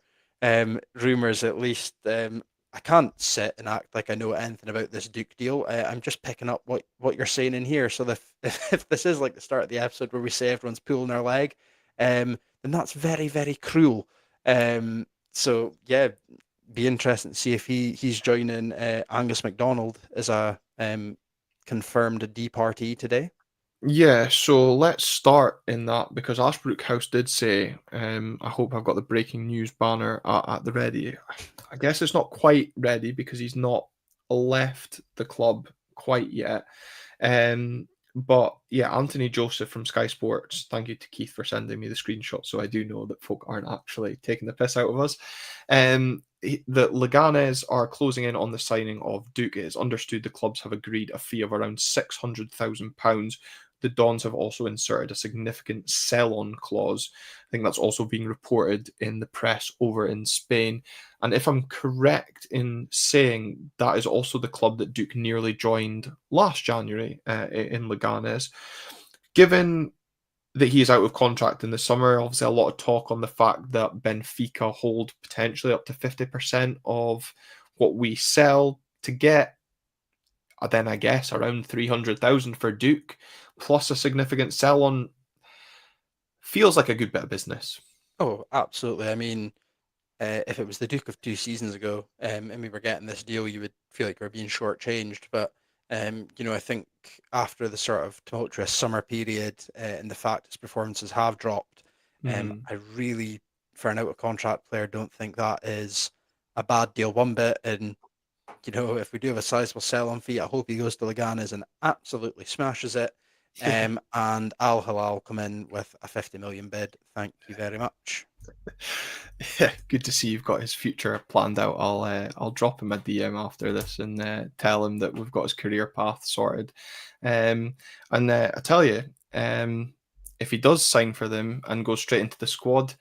rumors at least. I can't sit and act like I know anything about this Duke deal. I'm just picking up what you're saying in here. So if this is like the start of the episode where we say everyone's pulling their leg, then that's very, very cruel. So yeah, be interesting to see if he's joining Angus MacDonald as a confirmed D party today. Yeah, so let's start in that, because Ashbrook House did say, I hope I've got the breaking news banner at the ready. I guess it's not quite ready because he's not left the club quite yet. But yeah, Anthony Joseph from Sky Sports, thank you to Keith for sending me the screenshot, so I do know that folk aren't actually taking the piss out of us. The Leganes are closing in on the signing of Duke. It is understood the clubs have agreed a fee of around £600,000, the Dons have also inserted a significant sell-on clause. I think that's also being reported in the press over in Spain. And if I'm correct in saying that is also the club that Duke nearly joined last January in Leganes. Given that he's out of contract in the summer, obviously a lot of talk on the fact that Benfica hold potentially up to 50% of what we sell to get then I guess around 300,000 for Duke, plus a significant sell on, feels like a good bit of business. Oh, absolutely. I mean, if it was the Duke of 2 seasons ago, and we were getting this deal, you would feel like we are being shortchanged. But I think after the sort of tumultuous summer period and the fact his performances have dropped, Mm. I really, for an out of contract player, don't think that is a bad deal one bit. And if we do have a sizable sell-on fee, I hope he goes to Leganes and absolutely smashes it. Yeah. And Al Hilal come in with a 50 million bid. Thank you very much. Yeah, good to see you've got his future planned out. I'll drop him a DM after this and tell him that we've got his career path sorted. And I tell you, if he does sign for them and go straight into the squad,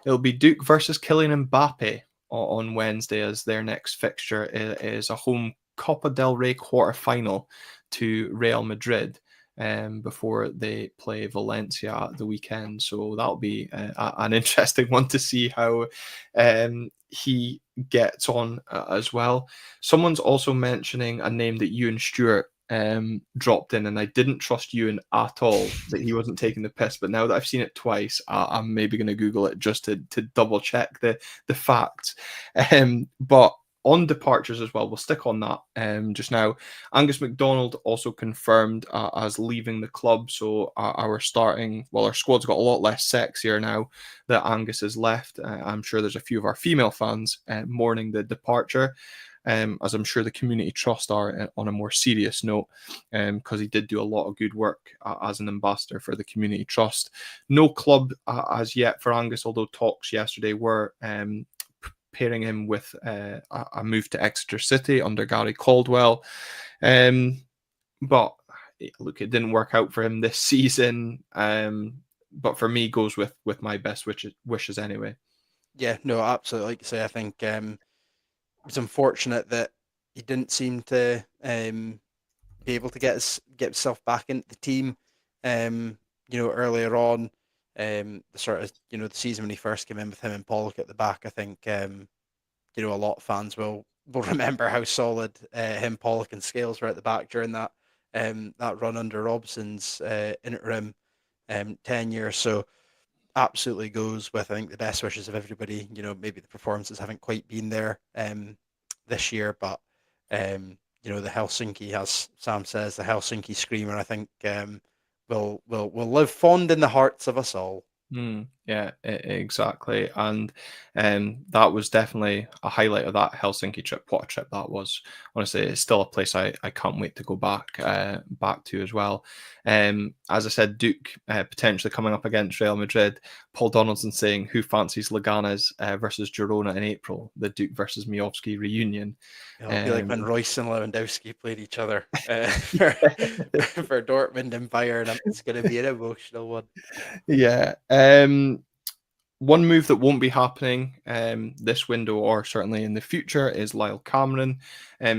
it'll be Duke versus Kylian Mbappe on Wednesday as their next fixture is a home Copa del Rey quarter final to Real Madrid. Before they play Valencia at the weekend. So that'll be an interesting one to see how he gets on as well. Someone's also mentioning a name that Ewan Stewart dropped in, and I didn't trust Ewan at all that he wasn't taking the piss. But now that I've seen it twice, I'm maybe going to Google it just to double check the facts. But on departures as well, we'll stick on that just now. Angus MacDonald also confirmed as leaving the club, so our squad's got a lot less sexier now that Angus has left. I'm sure there's a few of our female fans mourning the departure, as I'm sure the community trust are on a more serious note, because he did do a lot of good work as an ambassador for the community trust. No club as yet for Angus, although talks yesterday were pairing him with a move to Exeter City under Gary Caldwell. But look, it didn't work out for him this season. But for me, goes with my best wishes anyway. Yeah, no, absolutely. Like you say, I think it was unfortunate that he didn't seem to be able to get himself back into the team. Earlier on, the sort of the season when he first came in with him and Pollock at the back, I think a lot of fans will remember how solid him, Pollock, and Scales were at the back during that run under Robson's interim tenure. So absolutely goes with, I think, the best wishes of everybody. Maybe the performances haven't quite been there this year, but the Helsinki, as Sam says, the Helsinki Screamer, I think will live fond in the hearts of us all. Yeah, exactly. And that was definitely a highlight of that Helsinki trip. What a trip that was. Honestly, it's still a place I can't wait to go back to as well. As I said, Duke potentially coming up against Real Madrid. Paul Donaldson saying, who fancies Leganes versus Girona in April? The Duke versus Miovski reunion. It'll be like when Um, Royce and Lewandowski played each other for, for Dortmund and Bayern. It's going to be an emotional one. yeah. One move that won't be happening this window or certainly in the future is Lyle Cameron.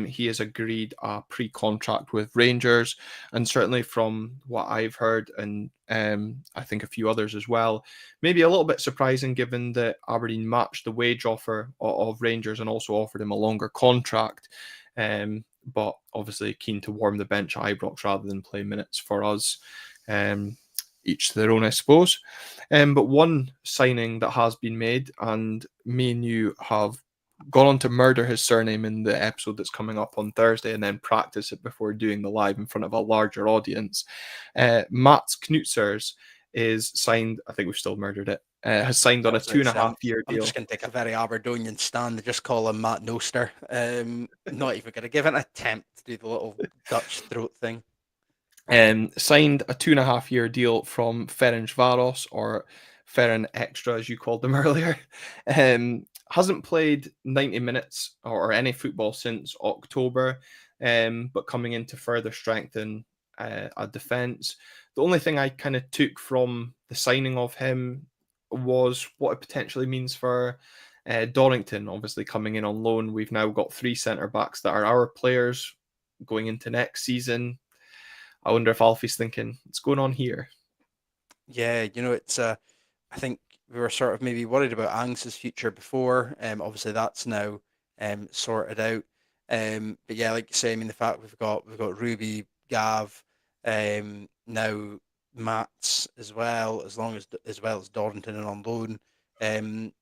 He has agreed a pre-contract with Rangers, and certainly from what I've heard, and I think a few others as well, maybe a little bit surprising given that Aberdeen matched the wage offer of Rangers and also offered him a longer contract. But obviously keen to warm the bench at Ibrox rather than play minutes for us. Each to their own, I suppose. But one signing that has been made, and me and you have gone on to murder his surname in the episode that's coming up on Thursday and then practice it before doing the live in front of a larger audience. Mats Knutsers is signed, I think we've still murdered it, has signed on a That's right, Sam. 2.5 year I'm deal. just going to take a very Aberdonian stand and just call him Matt Noster. Not even going to give an attempt to do the little Dutch throat thing. Signed a 2.5 year deal from Ferencvaros, or Ferenc Extra as you called them earlier. Hasn't played 90 minutes or any football since October, but coming in to further strengthen a defence. The only thing I kind of took from the signing of him was what it potentially means for Dorrington, obviously coming in on loan. We've now got three centre backs that are our players going into next season. I wonder if Alfie's thinking, what's going on here? Yeah, it's I think we were sort of maybe worried about Angst's future before. Obviously that's now sorted out. But yeah, like you say, I mean the fact we've got Ruby, Gav, now Mats as well, as well as Dorrington and on loan. Um,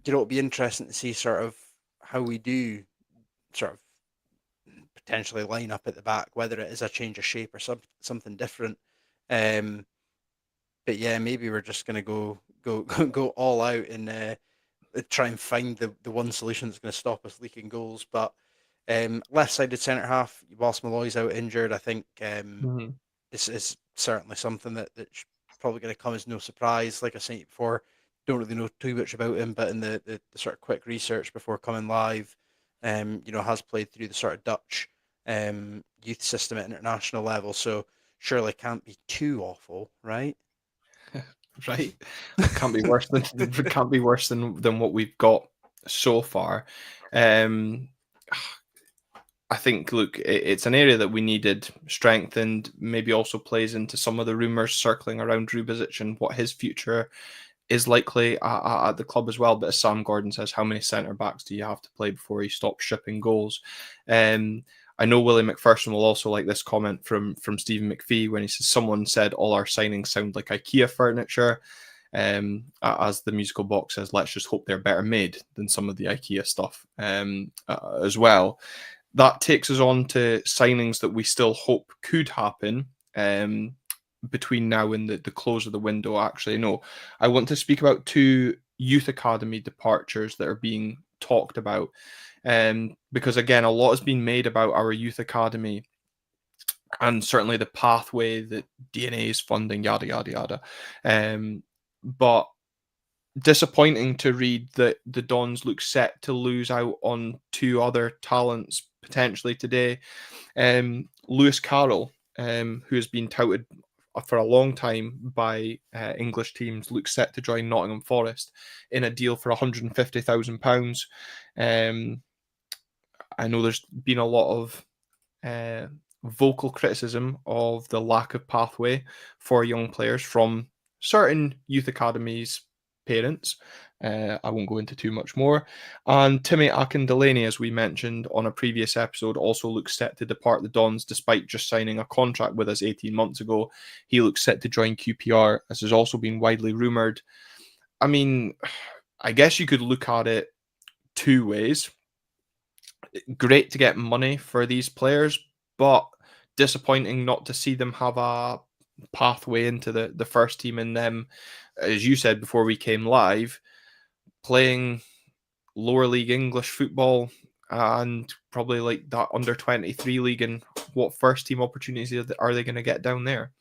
it'll be interesting to see sort of how we do sort of potentially line up at the back, whether it is a change of shape or something different. Um, but yeah, maybe we're just gonna go all out and try and find the one solution that's going to stop us leaking goals. But left-sided centre half, whilst Malloy's out injured, I think Mm-hmm. this is certainly something that's probably going to come as no surprise. Like I said before, don't really know too much about him, but in the sort of quick research before coming live, has played through the sort of Dutch youth system at international level, so surely can't be too awful, right? Right? Can't be worse than can't be worse than what we've got so far. Um, I think, look, it's an area that we needed strengthened. Maybe also plays into some of the rumours circling around Rubizic and what his future is likely at the club as well. But as Sam Gordon says, how many centre backs do you have to play before you stop shipping goals? Um, I know Willie McPherson will also like this comment from Stephen McPhee when he says someone said all our signings sound like IKEA furniture. As the musical box says, let's just hope they're better made than some of the IKEA stuff as well. That takes us on to signings that we still hope could happen between now and the close of the window. Actually, no, I want to speak about two youth academy departures that are being talked about. Because again, a lot has been made about our youth academy and certainly the pathway that DNA is funding, yada yada yada. But disappointing to read that the Dons look set to lose out on two other talents potentially today. Lewis Carroll, who has been touted for a long time by English teams, looks set to join Nottingham Forest in a deal for £150,000. I know there's been a lot of uh, vocal criticism of the lack of pathway for young players from certain youth academies parents. I won't go into too much more. And Timmy Akindelaney, as we mentioned on a previous episode, also looks set to depart the Dons despite just signing a contract with us 18 months ago. He looks set to join QPR, as has also been widely rumoured. I mean, I guess you could look at it two ways. Great to get money for these players, but disappointing not to see them have a pathway into the first team and them, as you said before we came live, playing lower league English football and probably like that under 23 league, and what first team opportunities are they going to get down there?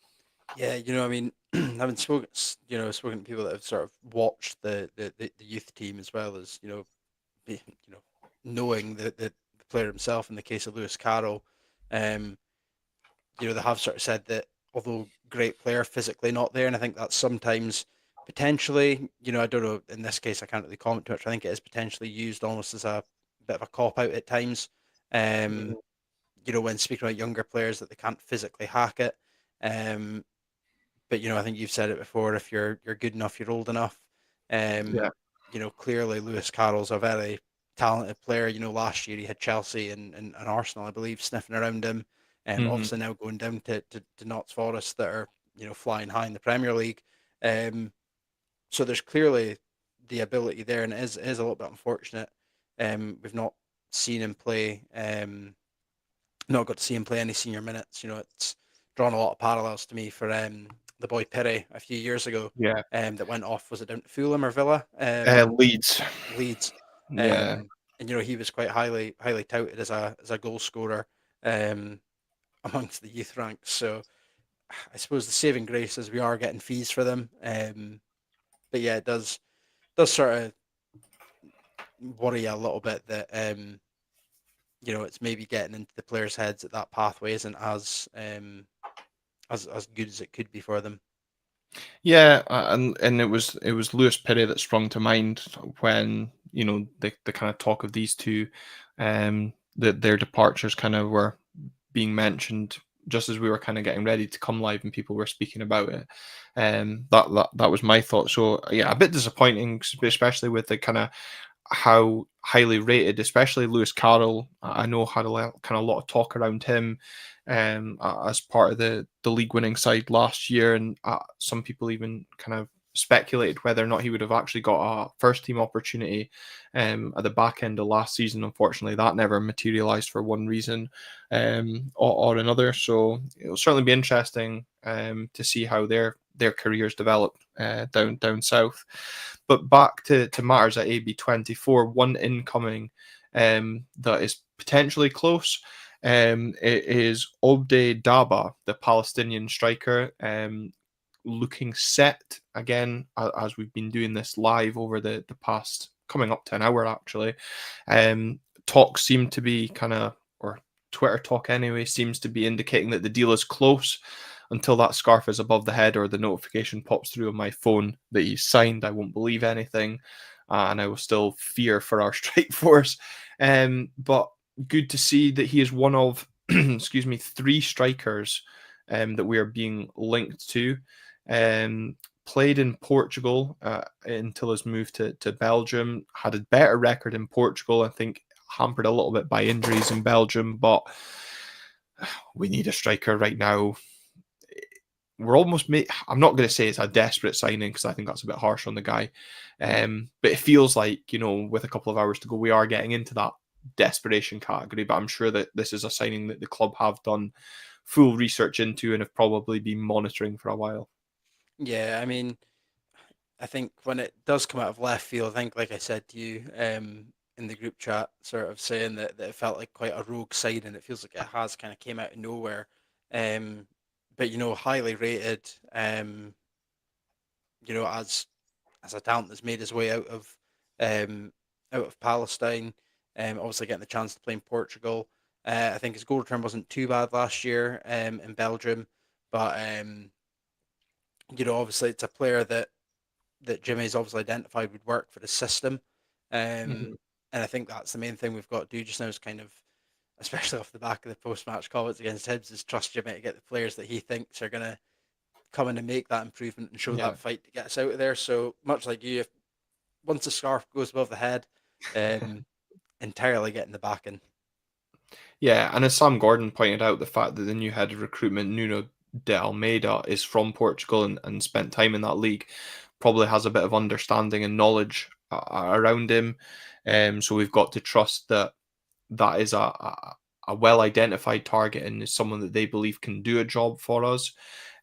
Yeah, I mean, having spoken to people that have sort of watched the youth team as well as be, knowing the player himself. In the case of Lewis Carroll, um, they have sort of said that although great player, physically not there, and I think that's sometimes potentially, I don't know. In this case, I can't really comment too much. I think it is potentially used almost as a bit of a cop out at times. Um, when speaking about younger players that they can't physically hack it. Um, but I think you've said it before. If you're good enough, you're old enough. Um, Yeah. Clearly Lewis Carroll's a very talented player. Last year he had Chelsea and Arsenal, I believe, sniffing around him. Hmm. Obviously now going down to Notts Forest that are flying high in the Premier League. Um, so there's clearly the ability there, and it is a little bit unfortunate. We've not seen him play. Not got to see him play any senior minutes. It's drawn a lot of parallels to me for the boy Perry a few years ago, Yeah. that went off. Was it down to Fulham or Villa? Leeds. Leeds. Yeah. And he was quite highly touted as a goal scorer um, amongst the youth ranks. So I suppose the saving grace is we are getting fees for them. But yeah, it does sort of worry you a little bit that it's maybe getting into the players' heads that pathway isn't as as good as it could be for them. Yeah, and it was Lewis Perry that sprung to mind when the kind of talk of these two, that their departures kind of were being mentioned just as we were kind of getting ready to come live and people were speaking about it. That was my thought. So yeah, a bit disappointing, especially with the kind of how highly rated, especially Lewis Carroll. I know had kind of a lot of talk around him, as part of the league winning side last year, and some people even kind of speculated whether or not he would have actually got a first team opportunity, at the back end of last season. Unfortunately, that never materialised for one reason, or another. So it'll certainly be interesting, to see how their careers develop, down south. But back to matters at AB24, one incoming, that is potentially close. It is Obde Daba, the Palestinian striker, looking set again, as we've been doing this live over the past coming up to an hour actually. Talks seem to be kind of, or Twitter talk anyway, seems to be indicating that the deal is close. Until that scarf is above the head or the notification pops through on my phone that he's signed, I won't believe anything, and I will still fear for our strike force. But good to see that he is one of excuse me, three strikers, that we are being linked to. Played in Portugal, until his move to Belgium. Had a better record in Portugal, I think, hampered a little bit by injuries in Belgium, but we need a striker right now. We're almost I'm not going to say it's a desperate signing because I think that's a bit harsh on the guy. But it feels like, with a couple of hours to go, we are getting into that desperation category. But I'm sure that this is a signing that the club have done full research into and have probably been monitoring for a while. Yeah, I mean, I think when it does come out of left field, I think, like I said to you, in the group chat, sort of saying that it felt like quite a rogue side, and it feels like it has kind of came out of nowhere. Um, but highly rated. As a talent that's made his way out of Palestine. Obviously getting the chance to play in Portugal. I think his goal return wasn't too bad last year, in Belgium, but obviously it's a player that Jimmy's obviously identified would work for the system. Mhm. And I think that's the main thing we've got to do just now is kind of, especially off the back of the post-match comments against Hibs, is trust Jimmy to get the players that he thinks are going to come in and make that improvement and show Yeah. that fight to get us out of there. So much like you, if once the scarf goes above the head, um, entirely getting the backing. Yeah, and as Sam Gordon pointed out, the fact that the new head of recruitment, Nuno de Almeida, is from Portugal and spent time in that league, probably has a bit of understanding and knowledge, around him. So we've got to trust that that is a well identified target and is someone that they believe can do a job for us.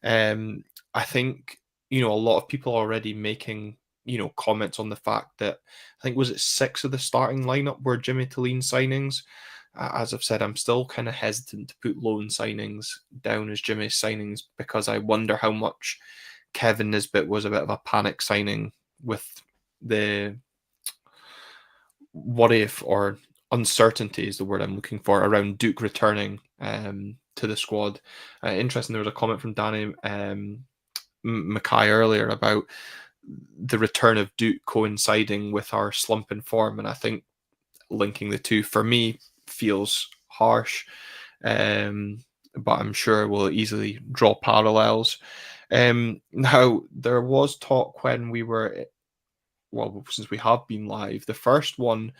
Um, I think, a lot of people are already making, comments on the fact that I think was it six of the starting lineup were Jimmy Thelin signings. As I've said, I'm still kind of hesitant to put loan signings down as Jimmy's signings because I wonder how much Kevin Nisbet was a bit of a panic signing with the what if, or uncertainty is the word I'm looking for, around Duke returning, to the squad. Interesting, there was a comment from Danny, Mackay earlier about the return of Duke coinciding with our slump in form, and I think linking the two for me feels harsh, um, but I'm sure we'll easily draw parallels. Now, there was talk when we were, well, since we have been live, the first one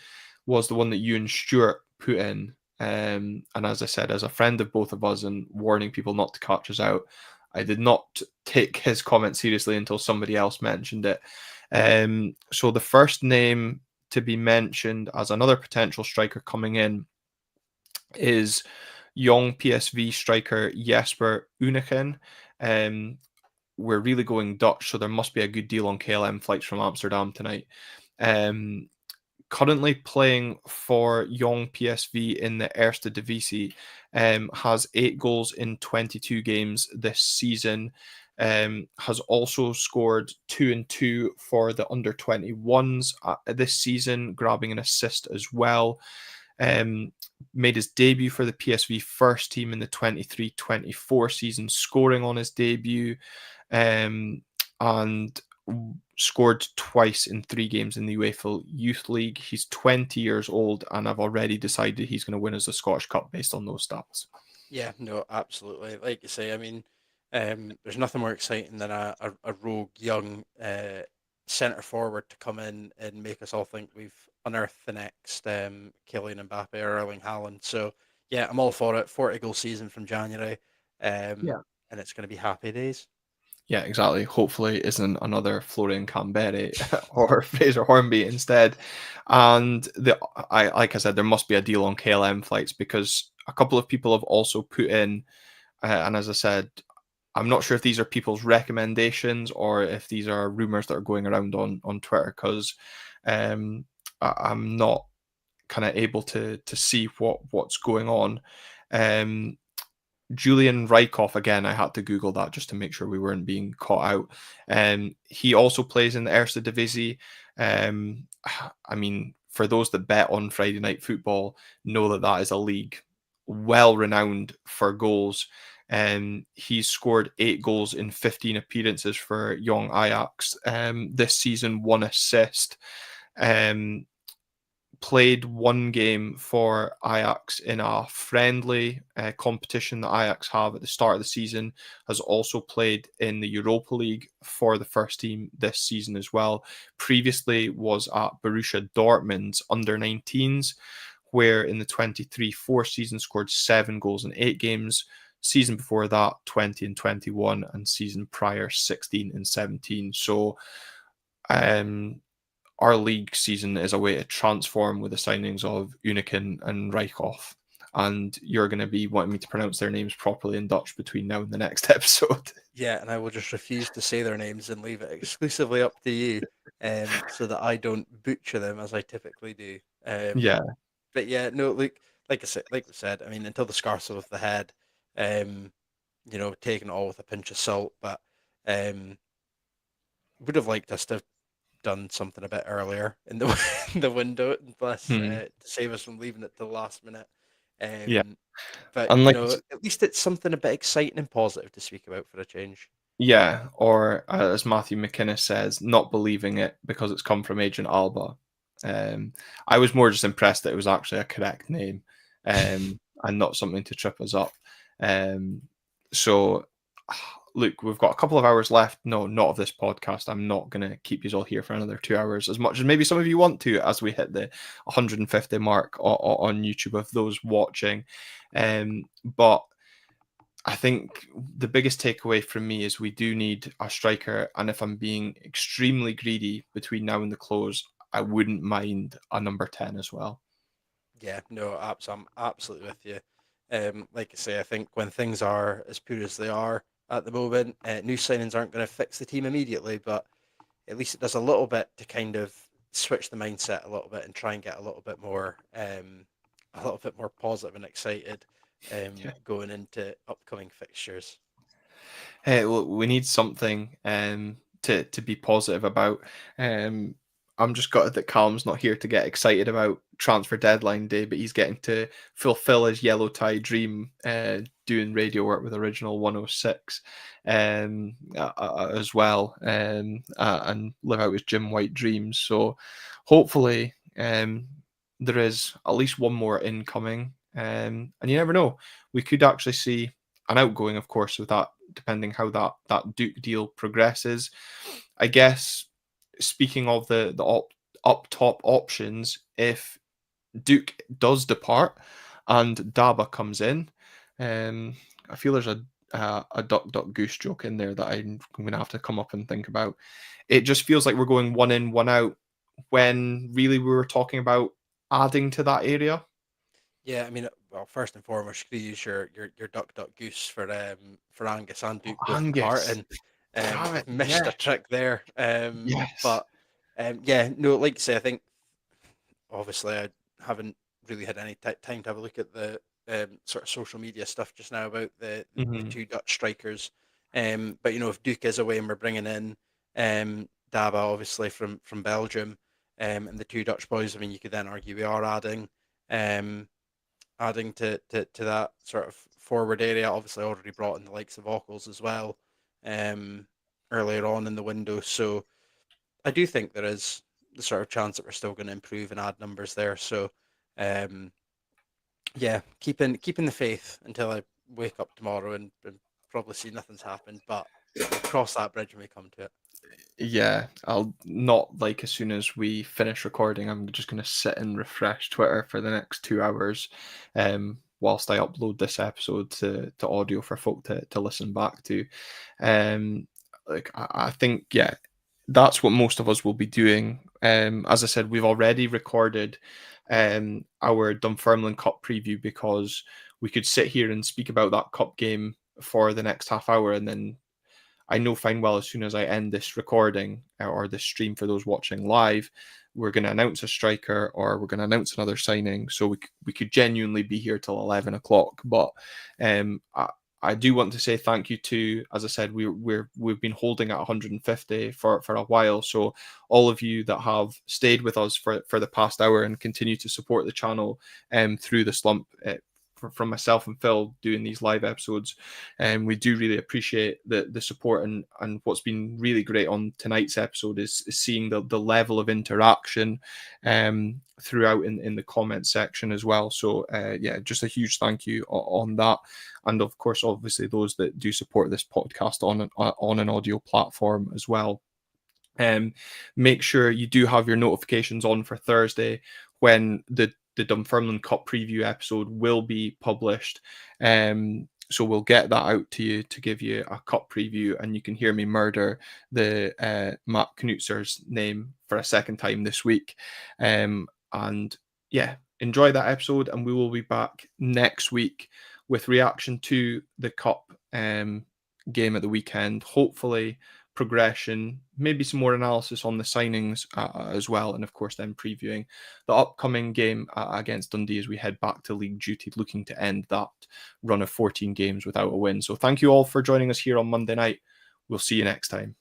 was the one that you and Stuart put in. And as I said, as a friend of both of us and warning people not to catch us out, I did not take his comment seriously until somebody else mentioned it. So the first name to be mentioned as another potential striker coming in is young PSV striker Jesper Unichen. Um, we're really going Dutch, so there must be a good deal on KLM flights from Amsterdam tonight. Um, Currently playing for Young PSV in the Eerste Divisie, has 8 goals in 22 games this season. Has also scored 2 and 2 for the under 21s, this season, grabbing an assist as well. Um, Made his debut for the PSV first team in the 23-24 season, scoring on his debut, um, and scored twice in 3 games in the UEFA Youth League. He's 20 years old, and I've already decided he's going to win us the Scottish Cup based on those stats. Yeah, no, absolutely. Like you say, I mean, there's nothing more exciting than a rogue young centre forward to come in and make us all think we've unearthed the next Kylian Mbappe or Erling Haaland. So yeah, I'm all for it. 40-goal season from January, Yeah. and it's going to be happy days. Yeah, exactly. Hopefully, it isn't another Florian Camberi or Fraser Hornby instead. And like I said, there must be a deal on KLM flights because a couple of people have also put in, and as I said, I'm not sure if these are people's recommendations or if these are rumors that are going around on Twitter because um, I'm not kind of able to see what's going on. Um, Julian Rykov, again, I had to Google that just to make sure we weren't being caught out. He also plays in the Eerste Divisie. Um, I mean, for those that bet on Friday Night Football, know that that is a league well renowned for goals. He's scored 8 goals in 15 appearances for Young Ajax this season, 1 assist. Um, Played 1 game for Ajax in a friendly competition that Ajax have at the start of the season, has also played in the Europa League for the first team this season as well. Previously was at Borussia Dortmund's under 19s, where in the 23-4 season scored 7 goals in 8 games. Season before that, 20 and 21, and season prior, 16 and 17. So um, our league season is a way to transform with the signings of Unikin and Reichhoff. And you're going to be wanting me to pronounce their names properly in Dutch between now and the next episode. Yeah, and I will just refuse to say their names and leave it exclusively up to you, so that I don't butcher them as I typically do. Yeah. But yeah, no, like I said, like we said, I mean, until the scarce of the head, um, taking it all with a pinch of salt. But um, would have liked us to have done something a bit earlier in the the window, plus Hmm. to save us from leaving it till the last minute. Yeah. Um, but And like, at least it's something a bit exciting and positive to speak about for a change. yeah, or as Matthew McInnes says, not believing it because it's come from Agent Alba. I was more just impressed that it was actually a correct name, and not something to trip us up. Um, so, look, we've got a couple of hours left. No, not of this podcast. I'm not going to keep you all here for another 2 hours, as much as maybe some of you want to, as we hit the 150 mark on YouTube of those watching. But I think the biggest takeaway from me is we do need a striker, and if I'm being extremely greedy between now and the close, I wouldn't mind a number 10 as well. Yeah, no, I'm absolutely with you. Like I say, I think when things are as poor as they are at the moment, new signings aren't going to fix the team immediately, but at least it does a little bit to kind of switch the mindset a little bit and try and get a little bit more positive and excited Yeah. going into upcoming fixtures. Hey, look, we need something to be positive about. Um, I'm just gutted that Calum's not here to get excited about transfer deadline day, but he's getting to fulfill his yellow tie dream, doing radio work with Original 106, as well, and live out his Jim White dreams. So hopefully, there is at least one more incoming, and you never know, we could actually see an outgoing, of course, with that, depending how that Duke deal progresses. I guess speaking of the up top options, if Duke does depart and Daba comes in, um, I feel there's a duck duck goose joke in there that I'm going to have to come up and think about. It just feels like we're going one in, one out, when really we were talking about adding to that area. Yeah, I mean, well, first and foremost, you could use your duck duck goose for Angus and Duke both Angus, departing. damn it, Missed a yes, trick there. yes. But yeah, no, like I say, I think obviously I haven't really had any time to have a look at the sort of social media stuff just now about the Hmm. two Dutch strikers. But if Duke is away and we're bringing in Daba, obviously from Belgium, and the two Dutch boys, I mean, you could then argue we are adding. Um, Adding to that sort of forward area. Obviously, already brought in the likes of Ockles as well um, earlier on in the window. So I do think there is the sort of chance that we're still going to improve and add numbers there. So um, yeah, keeping the faith until I wake up tomorrow and probably see nothing's happened. But we'll cross that bridge when we come to it. Yeah, I'll not like as soon as we finish recording, I'm just going to sit and refresh Twitter for the next 2 hours, whilst I upload this episode to audio for folk to listen back to. Like I think, yeah, that's what most of us will be doing. As I said, we've already recorded our Dunfermline Cup preview because we could sit here and speak about that cup game for the next half hour, and then I know fine well as soon as I end this recording or this stream for those watching live, we're going to announce a striker or we're going to announce another signing. So we could genuinely be here till 11 o'clock. But I do want to say thank you to, as I said, we've been holding at 150 for a while. So all of you that have stayed with us for the past hour and continue to support the channel through the slump. From myself and Phil doing these live episodes, and we do really appreciate the support. And what's been really great on tonight's episode is seeing the level of interaction throughout in the comment section as well. So yeah, just a huge thank you on that, and of course obviously those that do support this podcast on an audio platform as well. Make sure you do have your notifications on for Thursday when the Dunfermline Cup preview episode will be published. So we'll get that out to you to give you a cup preview, and you can hear me murder the Matt Knutzer's name for a second time this week. And yeah, enjoy that episode, and we will be back next week with reaction to the cup game at the weekend. Hopefully progression, maybe some more analysis on the signings as well, and of course then previewing the upcoming game against Dundee as we head back to league duty, looking to end that run of 14 games without a win. So thank you all for joining us here on Monday night. We'll see you next time.